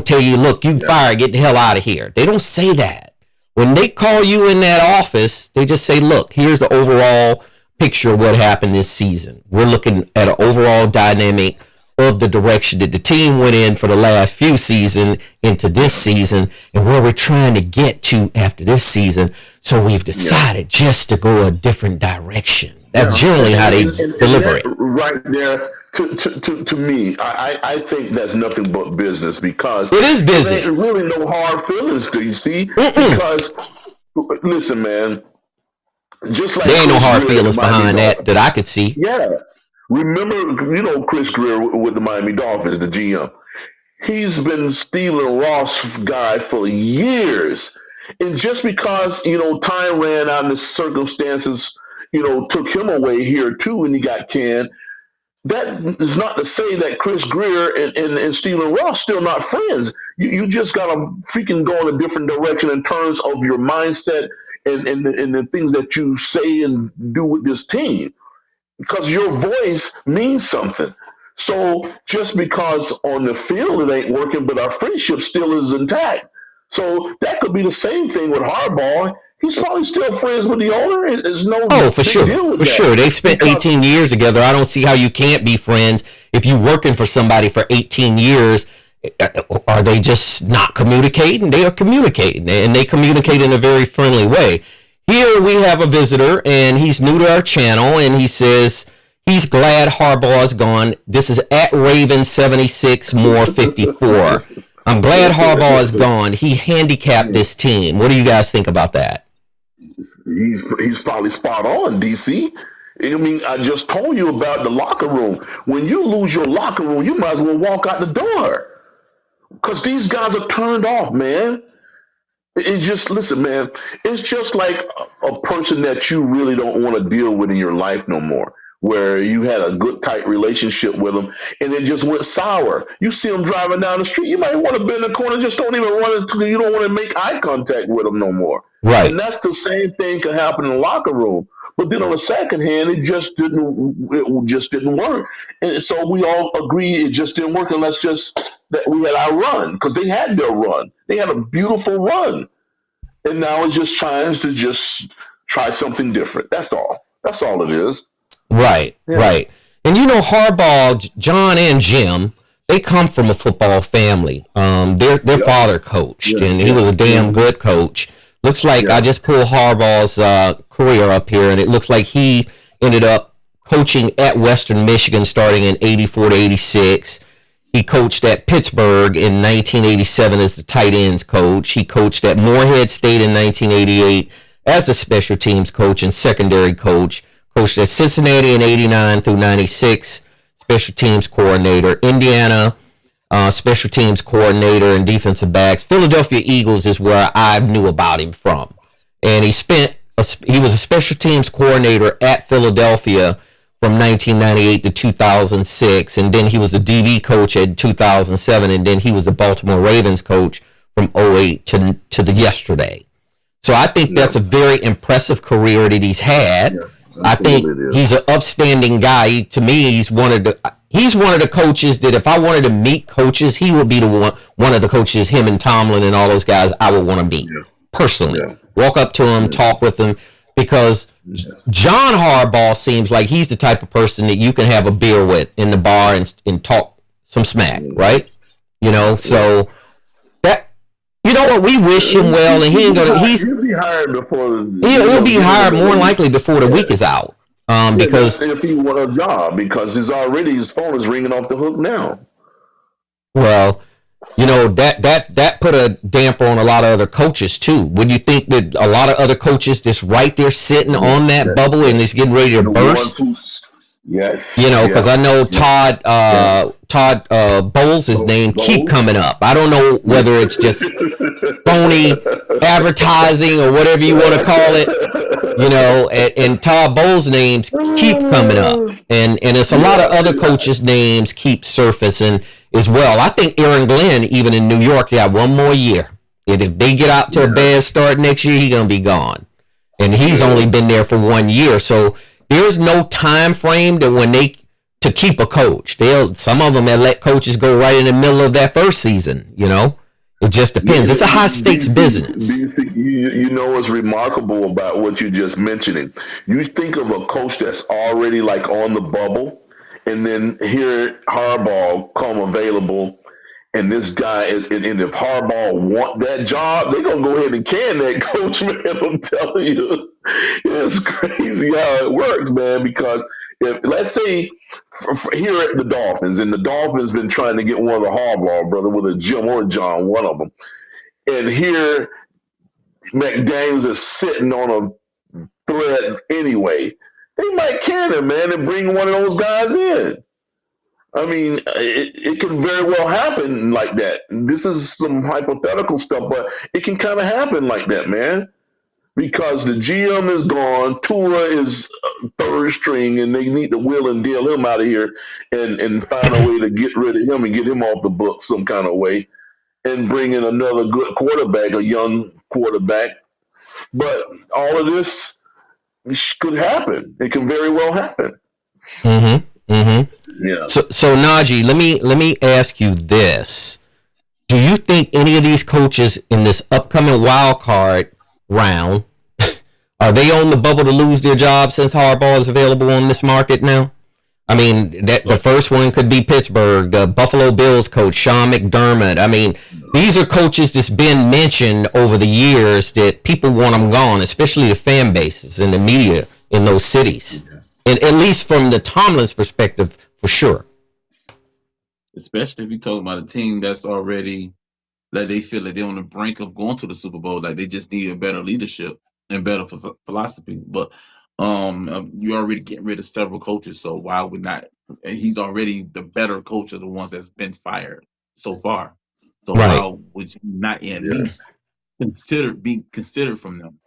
tell you, look, you fired, get the hell out of here. They don't say that. When they call you in that office, they just say, look, here's the overall picture of what happened this season. We're looking at an overall dynamic of the direction that the team went in for the last few seasons into this season, and where we're trying to get to after this season. So we've decided just to go a different direction. That's generally how they deliver it. Right there, to me, I think that's nothing but business, because it is business. There's really no hard feelings, do you see? Because, listen, man, just like there ain't no hard feelings behind that I could see. Yeah. Remember, Chris Greer with the Miami Dolphins, the GM. He's been Stephen Ross guy for years. And just because, time ran out and the circumstances, took him away here too, and he got canned, that is not to say that Chris Greer and Stephen Ross still not friends. You just got to freaking go in a different direction in terms of your mindset and the things that you say and do with this team. Because your voice means something. So just because on the field it ain't working, but our friendship still is intact. So that could be the same thing with Harbaugh. He's probably still friends with the owner. There's no for sure. deal with for that. sure. They've spent 18 years together. I don't see how you can't be friends if you're working for somebody for 18 years. Are they just not communicating? They are communicating, and they communicate in a very friendly way. Here we have a visitor, and he's new to our channel, and he says he's glad Harbaugh's gone. This is at Raven76 More 54. I'm glad Harbaugh is gone. He handicapped this team. What do you guys think about that? He's probably spot on, DC. I mean, I just told you about the locker room. When you lose your locker room, you might as well walk out the door, because these guys are turned off, man. It's just, listen, man, it's just like a person that you really don't want to deal with in your life no more, where you had a good, tight relationship with them, and it just went sour. You see them driving down the street, you might want to bend the corner, just don't even want to, you don't want to make eye contact with them no more. Right. And that's the same thing can happen in the locker room. But then on the second hand, it just didn't work. And so we all agree it just didn't work, unless just that we had our run, because they had their run. They had a beautiful run. And now it's just trying to just try something different. That's all. That's all it is. Right, right. And Harbaugh, John and Jim, they come from a football family. Their father coached, and he was a damn good coach. Looks like I just pulled Harbaugh's career up here, and it looks like he ended up coaching at Western Michigan starting in 84 to 86. He coached at Pittsburgh in 1987 as the tight ends coach. He coached at Morehead State in 1988 as the special teams coach and secondary coach. Coached at Cincinnati in 89 through 96, special teams coordinator. Indiana, special teams coordinator and defensive backs. Philadelphia Eagles is where I knew about him from. And he was a special teams coordinator at Philadelphia from 1998 to 2006, and then he was the DB coach in 2007, and then he was the Baltimore Ravens coach from 2008 to the yesterday. So I think that's a very impressive career that he's had. I think he's an upstanding guy. To me, he's one of the coaches that if I wanted to meet coaches, he would be the one of the coaches, him and Tomlin and all those guys, I would want to meet personally. Walk up to him, talk with him, because John Harbaugh seems like he's the type of person that you can have a beer with in the bar and talk some smack, right? So that, what, we wish him well, and he'll be hired before. He'll be hired more likely before the week is out. Because if he won a job, because his phone is ringing off the hook now. Well, that put a damper on a lot of other coaches too. Would you think that a lot of other coaches just right there sitting on that bubble and is getting ready to burst? Yes. Because I know Todd Bowles' name keep coming up. I don't know whether it's just phony advertising or whatever you want to call it. And Todd Bowles' names keep coming up, and it's a lot of other coaches' names keep surfacing as well. I think Aaron Glenn, even in New York, they have one more year. And if they get out to a bad start next year, he's gonna be gone. And he's only been there for 1 year, so there's no time frame that to keep a coach. Some of them have let coaches go right in the middle of that first season. It just depends. It's a high stakes business. You know what's remarkable about what you're just mentioning? You think of a coach that's already like on the bubble, and then here Harbaugh come available, and this guy is, and if Harbaugh want that job, they're gonna go ahead and can that coach, man. I'm telling you, it's crazy how it works, man. Because if, let's say, here at the Dolphins, and the Dolphins been trying to get one of the Harbaugh brother, with a Jim or John, one of them, and here McDaniels is sitting on a thread anyway, they might can him, man, and bring one of those guys in. I mean, it can very well happen like that. This is some hypothetical stuff, but it can kind of happen like that, man. Because the GM is gone, Tua is third string, and they need to will and deal him out of here and find a way to get rid of him and get him off the books some kind of way and bring in another good quarterback, a young quarterback. But all of this could happen. It can very well happen. Mm-hmm. Mm-hmm. Yeah. So Najee, let me ask you this. Do you think any of these coaches in this upcoming wild card round, are they on the bubble to lose their job since Harbaugh is available on this market now? I mean, the first one could be Pittsburgh, the Buffalo Bills coach, Sean McDermott. I mean, these are coaches that's been mentioned over the years that people want them gone, especially the fan bases and the media in those cities. And at least from the Tomlin's perspective, for sure. Especially if you talk about a team that's already, that they feel like they're on the brink of going to the Super Bowl, like they just need a better leadership and better philosophy. But you're already getting rid of several coaches, so why would not? And he's already the better coach of the ones that's been fired so far. So why would you not at least be considered from them?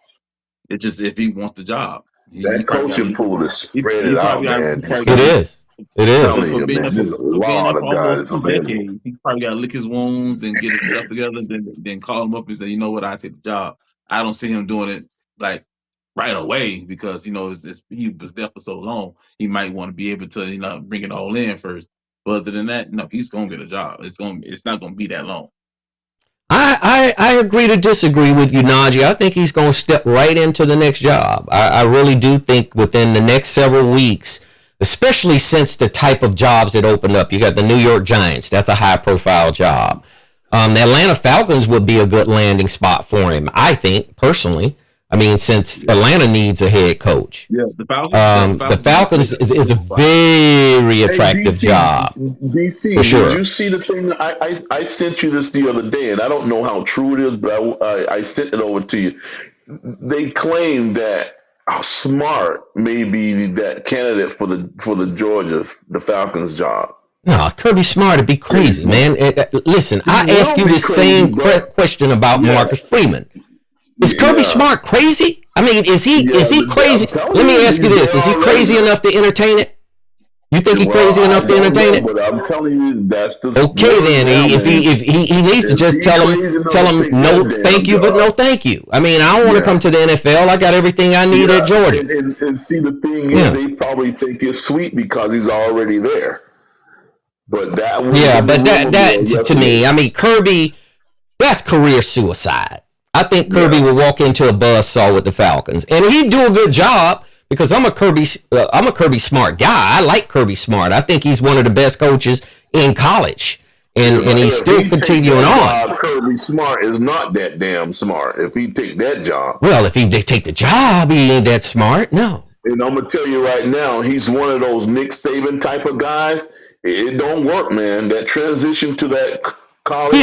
It's just if he wants the job. That coaching pool is spread it out, man. It is. For being up for almost 2 decades, he probably got to lick his wounds and get his stuff together, then call him up and say, you know what, I take the job. I don't see him doing it like right away because he was there for so long. He might want to be able to bring it all in first. But other than that, no, he's gonna get a job. It's not gonna be that long. I agree to disagree with you, Najee. I think he's going to step right into the next job. I really do think within the next several weeks, especially since the type of jobs that opened up. You got the New York Giants. That's a high-profile job. The Atlanta Falcons would be a good landing spot for him, I think, personally. I mean, since Atlanta needs a head coach. Yeah, the Falcons is a very attractive job. DC, for sure. Did you see the thing? I sent you this the other day, and I don't know how true it is, but I sent it over to you. They claim that Smart may be that candidate for the Falcons job. No, Kirby Smart would be crazy, man. Listen, I asked you the same question about Marcus Freeman. Is Kirby Smart crazy? I mean, is he crazy? Let me ask you this: is he crazy enough to entertain it? You think he's crazy enough to entertain it? But I'm telling you, that's the okay. Then if he needs to just tell him no, thank you, but no, thank you. I mean, I don't want to come to the NFL. I got everything I need at Georgia. And see, the thing is, they probably think it's sweet because he's already there. But that to me, I mean, Kirby, that's career suicide. I think Kirby will walk into a buzzsaw with the Falcons, and he'd do a good job because I'm a Kirby Smart guy. I like Kirby Smart. I think he's one of the best coaches in college, and he's still continuing on. Kirby Smart is not that damn smart. If he take that job, well, if they take the job, he ain't that smart. No, And I'm gonna tell you right now, he's one of those Nick Saban type of guys. It don't work, man. That transition to that college.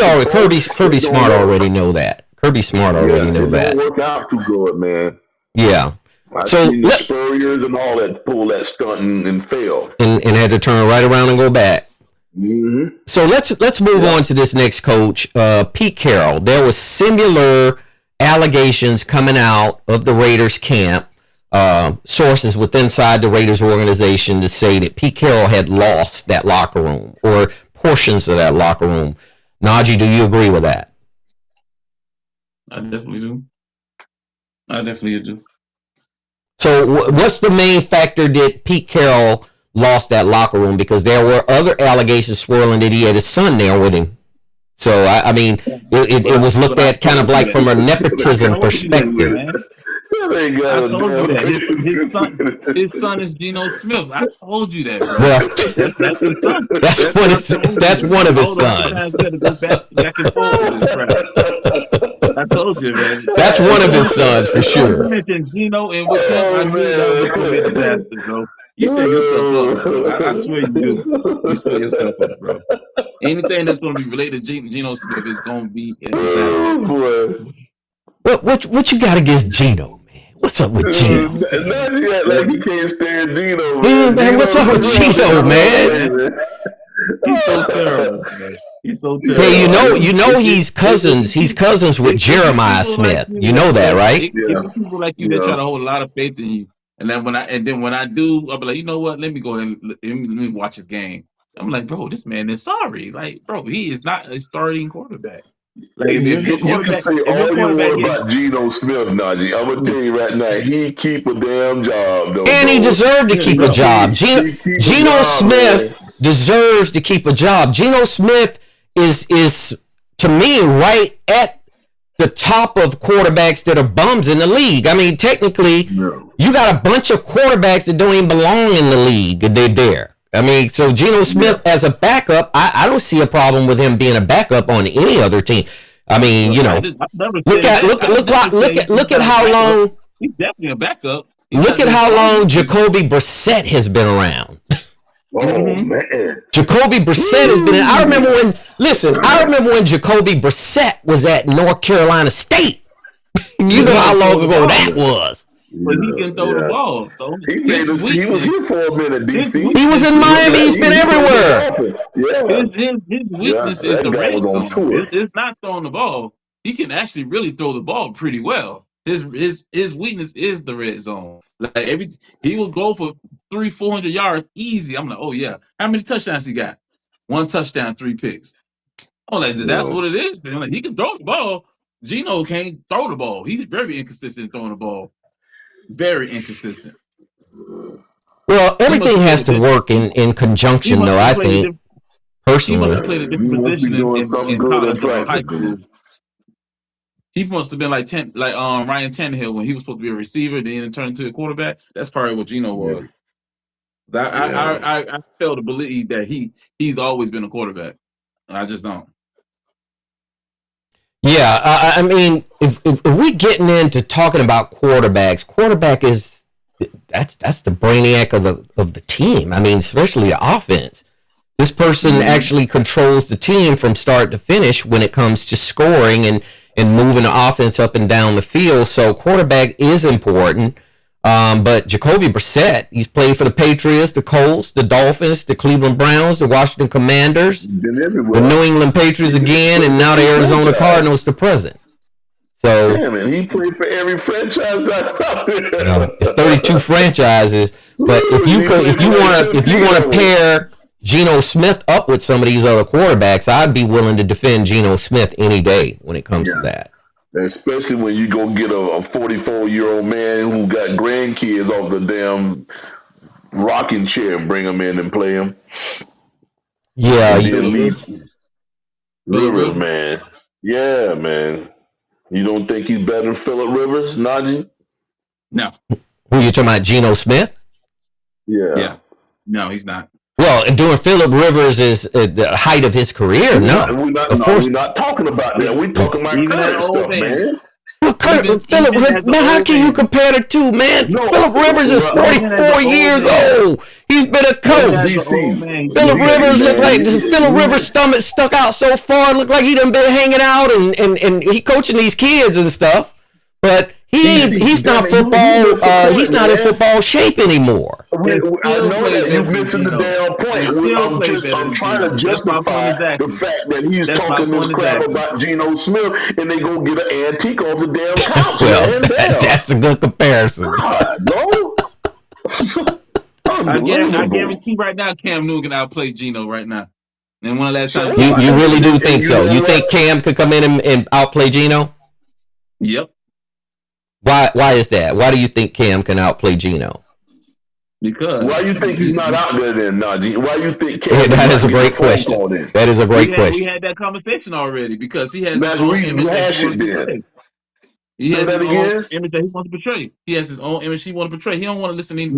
Kirby Smart already know that. Kirby Smart already know that. It don't work out too good, man. Yeah. I've seen the Spurriers and all that pull that stunt and fail. And had to turn right around and go back. Mm-hmm. So let's move on to this next coach, Pete Carroll. There was similar allegations coming out of the Raiders camp, sources within the Raiders organization to say that Pete Carroll had lost that locker room or portions of that locker room. Najee, do you agree with that? I definitely do. So what's the main factor that Pete Carroll lost that locker room? Because there were other allegations swirling that he had his son there with him. So, I mean, it was looked at kind of like from a nepotism perspective. His son is Geno Smith. I told you that, bro. Well, that's one of his sons. I told you, man. That's one of his sons for sure. You mentioned Geno and with him, I knew that was going to be a disaster, bro. You set yourself up, bro. I swear you do. You set yourself up, bro. Anything that's going to be related to Geno Smith is going to be a disaster. What you got against Geno, man? What's up with Geno? Like he can't stand Geno, man. Man, what's up with Geno, man? He's so terrible, man. He's so terrible. Hey, you know he's cousins with Jeremiah Smith. You know that, right? People like you that try to hold a lot of faith in you. And then when I do, I'll be like, you know what? Let me go and let me watch his game. I'm like, bro, this man is sorry. Like, bro, he is not a starting quarterback. Like, you can say all you want about Geno Smith, Najee. I'm gonna tell you right now, he keep a damn job, though. And he deserved to keep a job. Geno Smith deserves to keep a job. Geno Smith is to me right at the top of quarterbacks that are bums in the league. I mean, technically, you got a bunch of quarterbacks that don't even belong in the league. They're there. I mean, so Geno Smith as a backup, I don't see a problem with him being a backup on any other team. I mean, you know, look at how long. He's definitely a backup. Look at how long Jacoby Brissett has been around. Oh man, Jacoby Brissett has been. I remember when Jacoby Brissett was at North Carolina State. You know how long ago that was. But he can throw the ball. So he was here for a minute, DC. He was in Miami. He's been everywhere. His weakness is the red zone. It's not throwing the ball. He can actually really throw the ball pretty well. His weakness is the red zone. Like he will go for 300-400 yards easy. I'm like, oh yeah. How many touchdowns he got? 1 touchdown, 3 picks. Oh, like that's what it is. Man. Like, he can throw the ball. Geno can't throw the ball. He's very inconsistent throwing the ball. Very inconsistent. Well, everything has to work in conjunction, though. I think personally, he must have played a different position in college or high school. He must have been like Ryan Tannehill when he was supposed to be a receiver, then turned into a quarterback. That's probably what Geno was. I fail to believe that he's always been a quarterback. I just don't. Yeah, I mean, if we getting into talking about quarterbacks, quarterback is that's the brainiac of the team. I mean, especially the offense. This person actually controls the team from start to finish when it comes to scoring and moving the offense up and down the field. So quarterback is important. But Jacoby Brissett, he's played for the Patriots, the Colts, the Dolphins, the Cleveland Browns, the Washington Commanders, the New England Patriots again, and now the Arizona Cardinals to present. So yeah, man, he played for every franchise that's out there. You know, it's 32 franchises. But if you want to pair Geno Smith up with some of these other quarterbacks, I'd be willing to defend Geno Smith any day when it comes to that. Especially when you go get a 44-year-old man who got grandkids off the damn rocking chair and bring them in and play them. Yeah. Rivers, man. Yeah, man. You don't think he's better than Phillip Rivers, Najee? No. Who you talking about, Geno Smith? Yeah. No, he's not. Well, during Phillip Rivers is the height of his career. We're not talking about that. We're talking about current stuff, man. Phillip, man, how can you compare the two, man? No, Phillip Rivers is 44 years old. He's been a coach. Phillip Rivers looked like Phillip Rivers' stomach stuck out so far, looked like he done been hanging out and he coaching these kids and stuff. But he's not football. He's not in football shape anymore. I know that you're missing the damn point. I'm trying to justify the fact that he's talking this crap about Geno Smith, and they go get an antique off the damn couch. Well, that's a good comparison. God, no. I guarantee right now Cam Newton can outplay Geno right now. And one of last time you really do think so? You think Cam could come in and outplay Geno? Yep. Why is that? Why do you think Cam can outplay Geno? Because why you think he's not out there then, Najee? Why you think Cam? That is a great question. That is a great question. We had that conversation already because he has his own image that he wants to portray. He has his own image that he wants to portray. He has his own image he wants to portray. He don't want to listen to anything.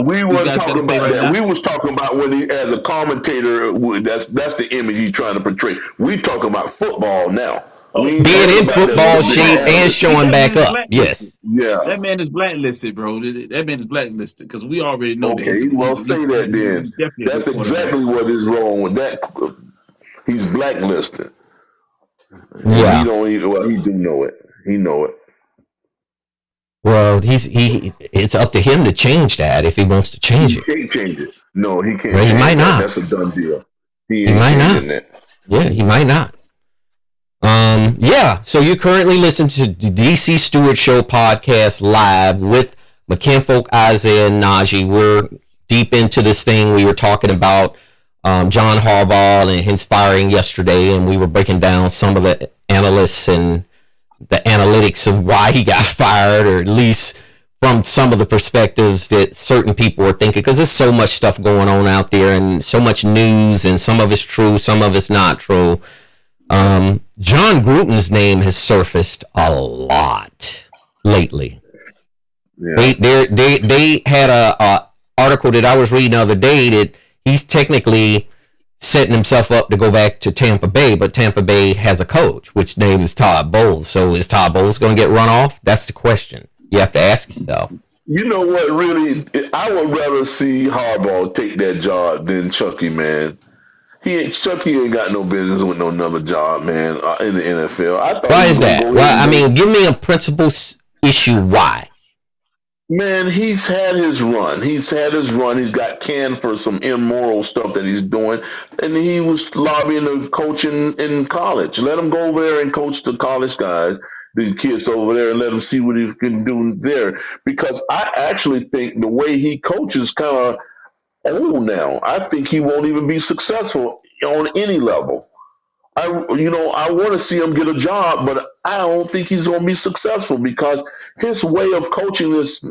We weren't talking about that. We was talking about when he, as a commentator, that's the image he's trying to portray. We talking about football now. Being in football shape and showing back up. Yes. Yeah. That man is blacklisted, bro. That man is blacklisted because we already know that. Okay, well, say that then. That's exactly what is wrong with that. He's blacklisted. Yeah. He don't even. Well, he do know it. He know it. Well, it's up to him to change that if he wants to change it. He can't change it. No, he can't. Well, he might not. That's a done deal. He might not. Yeah, he might not. Yeah, so you're currently listening to the DC Stewart Show Podcast live with McKinfolk, Isaiah, and Najee. We're deep into this thing. We were talking about John Harbaugh and his firing yesterday, and we were breaking down some of the analysts and the analytics of why he got fired, or at least from some of the perspectives that certain people were thinking, because there's so much stuff going on out there and so much news, and some of it's true, some of it's not true. John Gruden's name has surfaced a lot lately. Yeah. They had a article that I was reading the other day that he's technically setting himself up to go back to Tampa Bay, but Tampa Bay has a coach, which name is Todd Bowles. So is Todd Bowles going to get run off? That's the question you have to ask yourself. You know what? Really, I would rather see Harbaugh take that job than Chucky, man. Chucky ain't got no business with no another job, man, in the NFL. Why is that? Well, I mean, give me a principal issue why. Man, he's had his run. He's got canned for some immoral stuff that he's doing, and he was lobbying to coach in college. Let him go over there and coach the college guys, the kids over there, and let him see what he can do there. Because I actually think the way he coaches kind of old now. I think he won't even be successful on any level. I want to see him get a job, but I don't think he's going to be successful because his way of coaching is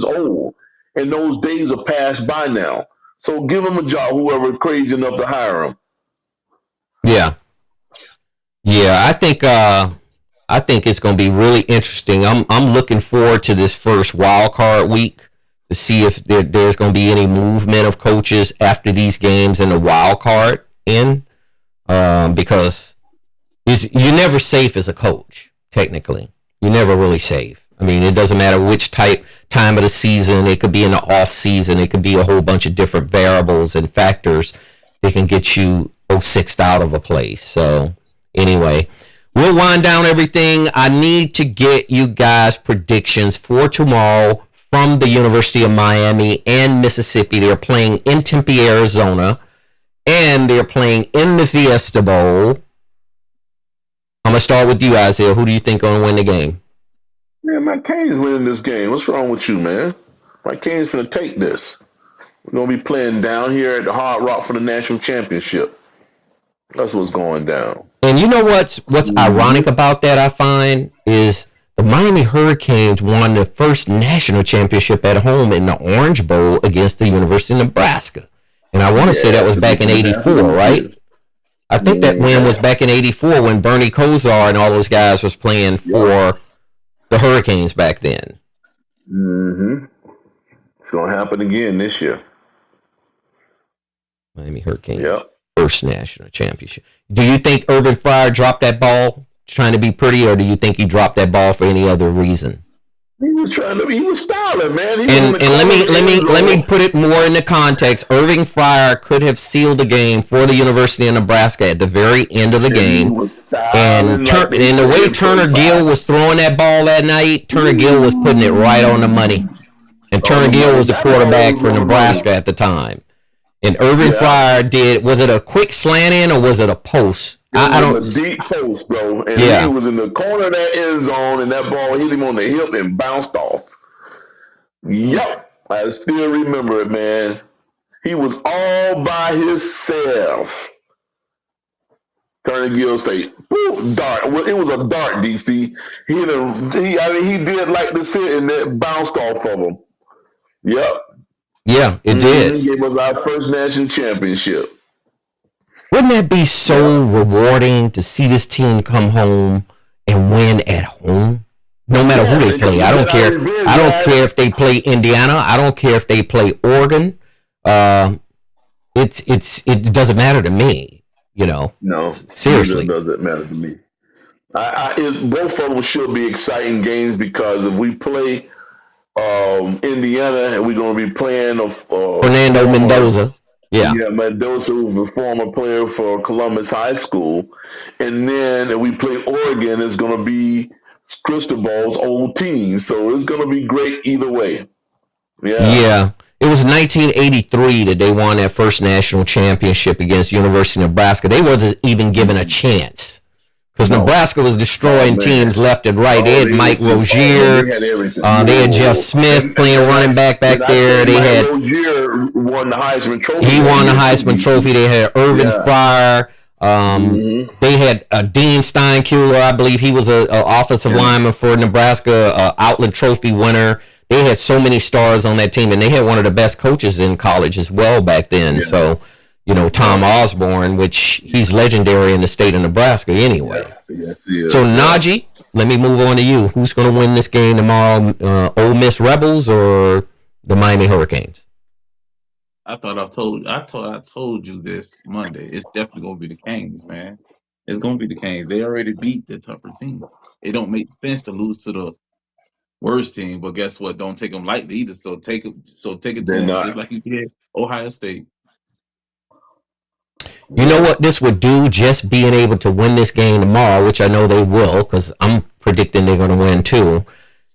old, and those days are passed by now. So give him a job, whoever crazy enough to hire him. Yeah. I think it's going to be really interesting. I'm looking forward to this first wild card week to see if there's going to be any movement of coaches after these games in the wild card because you're never safe as a coach. Technically, you're never really safe. I mean, it doesn't matter which time of the season. It could be in the off season. It could be a whole bunch of different variables and factors that can get you 06'd out of a place. So anyway, we'll wind down everything. I need to get you guys predictions for tomorrow from the University of Miami and Mississippi. They're playing in Tempe, Arizona, and they're playing in the Fiesta Bowl. I'm going to start with you, Isaiah. Who do you think going to win the game? Man, Mike Cain's winning this game. What's wrong with you, man? Mike Cain's going to take this. We're going to be playing down here at the Hard Rock for the national championship. That's what's going down. And you know what's ironic about that, I find, is the Miami Hurricanes won their first national championship at home in the Orange Bowl against the University of Nebraska. And I want to say that was back in 84, right? I think that win was back in 84 when Bernie Kosar and all those guys was playing for the Hurricanes back then. Mm-hmm. It's going to happen again this year. Miami Hurricanes, first national championship. Do you think Urban Fryer dropped that ball trying to be pretty, or do you think he dropped that ball for any other reason? He was styling, man. And let me put it more into context. Irving Fryar could have sealed the game for the University of Nebraska at the very end of the game. And the way Turner Gill was throwing that ball that night, Turner Gill was putting it right on the money. And Turner Gill was the quarterback for Nebraska at the time. And Irving Fryar was it a quick slant in or was it a post? I don't. A deep post, bro. And he was in the corner of that end zone, and that ball hit him on the hip and bounced off. Yep, I still remember it, man. He was all by himself. Turner Gill say, "Boom, dart." Well, it was a dart, DC. He did like the sit, and that bounced off of him. Yep. Yeah, it did. He gave us our first national championship. Wouldn't that be so rewarding to see this team come home and win at home? No matter who they play. I don't care. I don't care if they play Indiana. I don't care if they play Oregon. It doesn't matter to me. You know. No. Seriously. It doesn't matter to me. Both of them should be exciting games because if we play Indiana, we're going to be playing Fernando Mendoza. Yeah, Mendoza was a former player for Columbus High School. And then if we play Oregon, it's going to be Cristobal's old team. So it's going to be great either way. Yeah. It was 1983 that they won that first national championship against University of Nebraska. They wasn't even given a chance. Because Nebraska was destroying teams left and right. They had Mike Rozier. They had Jeff Smith playing running back there. They had Rozier won the Heisman Trophy. He won the Heisman Trophy. They had Irving Fryar. They had Dean Steinkuhler. I believe he was an offensive lineman for Nebraska, Outland Trophy winner. They had so many stars on that team, and they had one of the best coaches in college as well back then. Yeah. So, Tom Osborne, which he's legendary in the state of Nebraska anyway. Yes, so, Najee, let me move on to you. Who's going to win this game tomorrow? Ole Miss Rebels or the Miami Hurricanes? I told you this Monday. It's definitely going to be the Canes, man. It's going to be the Canes. They already beat the tougher team. It don't make sense to lose to the worst team, but guess what? Don't take them lightly either. So take it to them just like you did Ohio State. You know what this would do? Just being able to win this game tomorrow, which I know they will, because I'm predicting they're going to win too.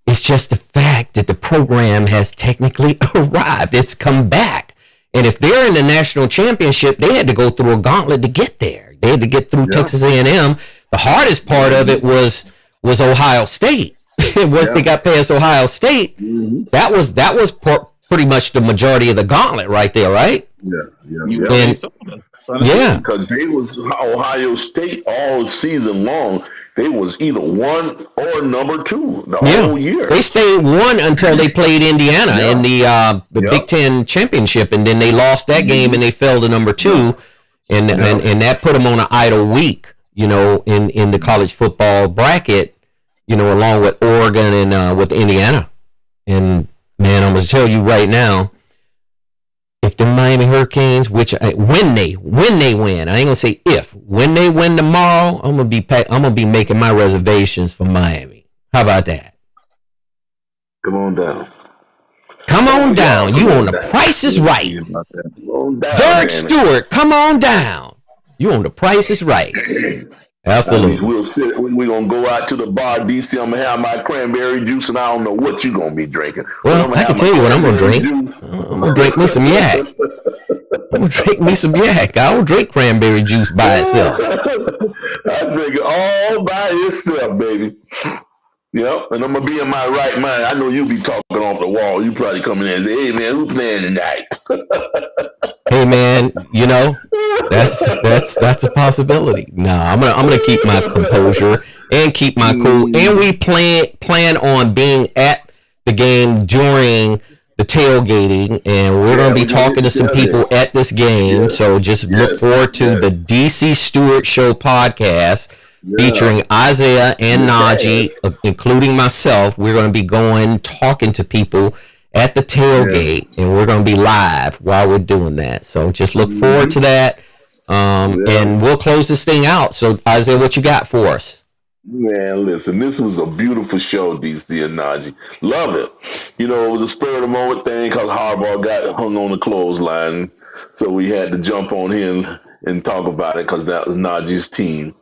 It's just the fact that the program has technically arrived. It's come back, and if they're in the national championship, they had to go through a gauntlet to get there. They had to get through Texas A&M. The hardest part of it was Ohio State. Once they got past Ohio State, that was pretty much the majority of the gauntlet right there, right? Because they was Ohio State all season long. They was either one or number two the whole year. They stayed one until they played Indiana in the Big Ten championship, and then they lost that game and they fell to number two, and that put them on an idle week, in the college football bracket. Along with Oregon and with Indiana. And, man, I'm going to tell you right now, if the Miami Hurricanes, when they win, I ain't going to say if, when they win tomorrow, I'm going to be making my reservations for Miami. How about that? Come on down. Come on down. You on the Price is Right. Derek Stewart, come on down. You on the Price is Right. Absolutely. We're going to go out to the bar, DC. I'm going to have my cranberry juice, and I don't know what you're going to be drinking. Well, I can tell you what I'm going to drink. I'm going to drink me some yak. I'm going to drink me some yak. I don't drink cranberry juice by itself. I drink it all by itself, baby. Yep, and I'm going to be in my right mind. I know you'll be talking off the wall. You probably come in there and say, hey, man, who's playing tonight? Hey, man, that's a possibility. No, I'm gonna keep my composure and keep my cool. And we plan on being at the game during the tailgating, and we're gonna be talking to some people at this game. So just look forward to the DC Stewart Show Podcast. Featuring Isaiah and Najee, including myself. We're going to be talking to people at the tailgate, and we're going to be live while we're doing that. So just look forward to that, and we'll close this thing out. So, Isaiah, what you got for us? Man, listen, this was a beautiful show, DC and Najee. Love it. You know, it was a spur of the moment thing because Harbaugh got hung on the clothesline. So we had to jump on him and talk about it because that was Najee's team.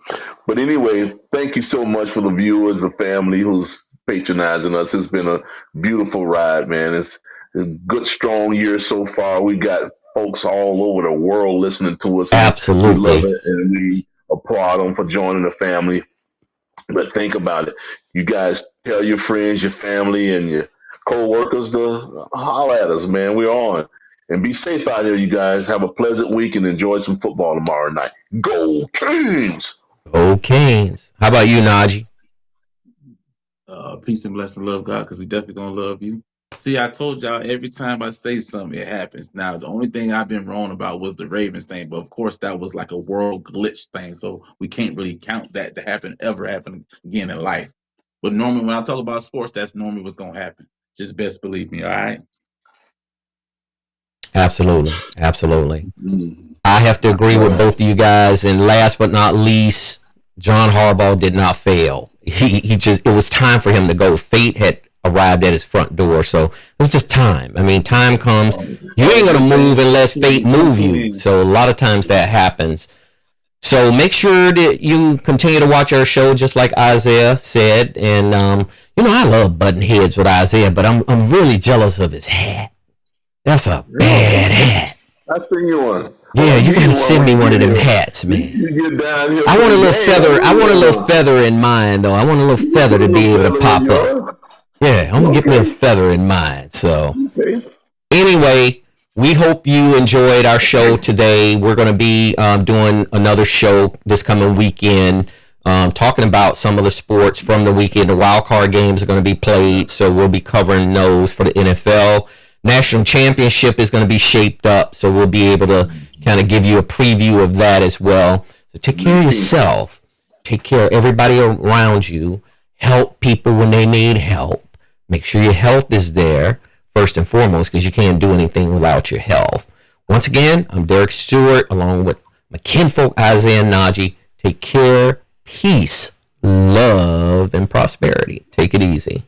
But anyway, thank you so much for the viewers, the family who's patronizing us. It's been a beautiful ride, man. It's a good, strong year so far. We got folks all over the world listening to us. Absolutely. We love it, and we applaud them for joining the family. But think about it. You guys tell your friends, your family, and your co-workers to holler at us, man. We're on. And be safe out here, you guys. Have a pleasant week and enjoy some football tomorrow night. Go Kings! Go Kings. How about you, Najee? Peace and blessing, love God, because He definitely gonna love you. See, I told y'all every time I say something, it happens. Now, the only thing I've been wrong about was the Ravens thing, but of course, that was like a world glitch thing, so we can't really count that to ever happen again in life. But normally, when I talk about sports, that's normally what's gonna happen. Just best believe me, all right? Absolutely. I have to agree with both of you guys. And last but not least, John Harbaugh did not fail. He just, it was time for him to go. Fate had arrived at his front door, so it was just time. I mean, time comes. You ain't gonna move unless fate move you. So a lot of times that happens. So make sure that you continue to watch our show, just like Isaiah said. And I love button heads with Isaiah, but I'm really jealous of his hat. That's a bad hat. I seen you one. Yeah, you gotta send me one of them hats, man. You get down here. I want a little feather. I want a little feather in mine, though. I want a little feather to be able to pop up. Yeah, I'm gonna get me a feather in mine. So, anyway, we hope you enjoyed our show today. We're gonna be doing another show this coming weekend, talking about some of the sports from the weekend. The wild card games are gonna be played, so we'll be covering those for the NFL. National Championship is going to be shaped up, so we'll be able to kind of give you a preview of that as well. So take care of yourself. Take care of everybody around you. Help people when they need help. Make sure your health is there, first and foremost, because you can't do anything without your health. Once again, I'm Derek Stewart, along with my kinfolk Isaiah and Najee. Take care, peace, love, and prosperity. Take it easy.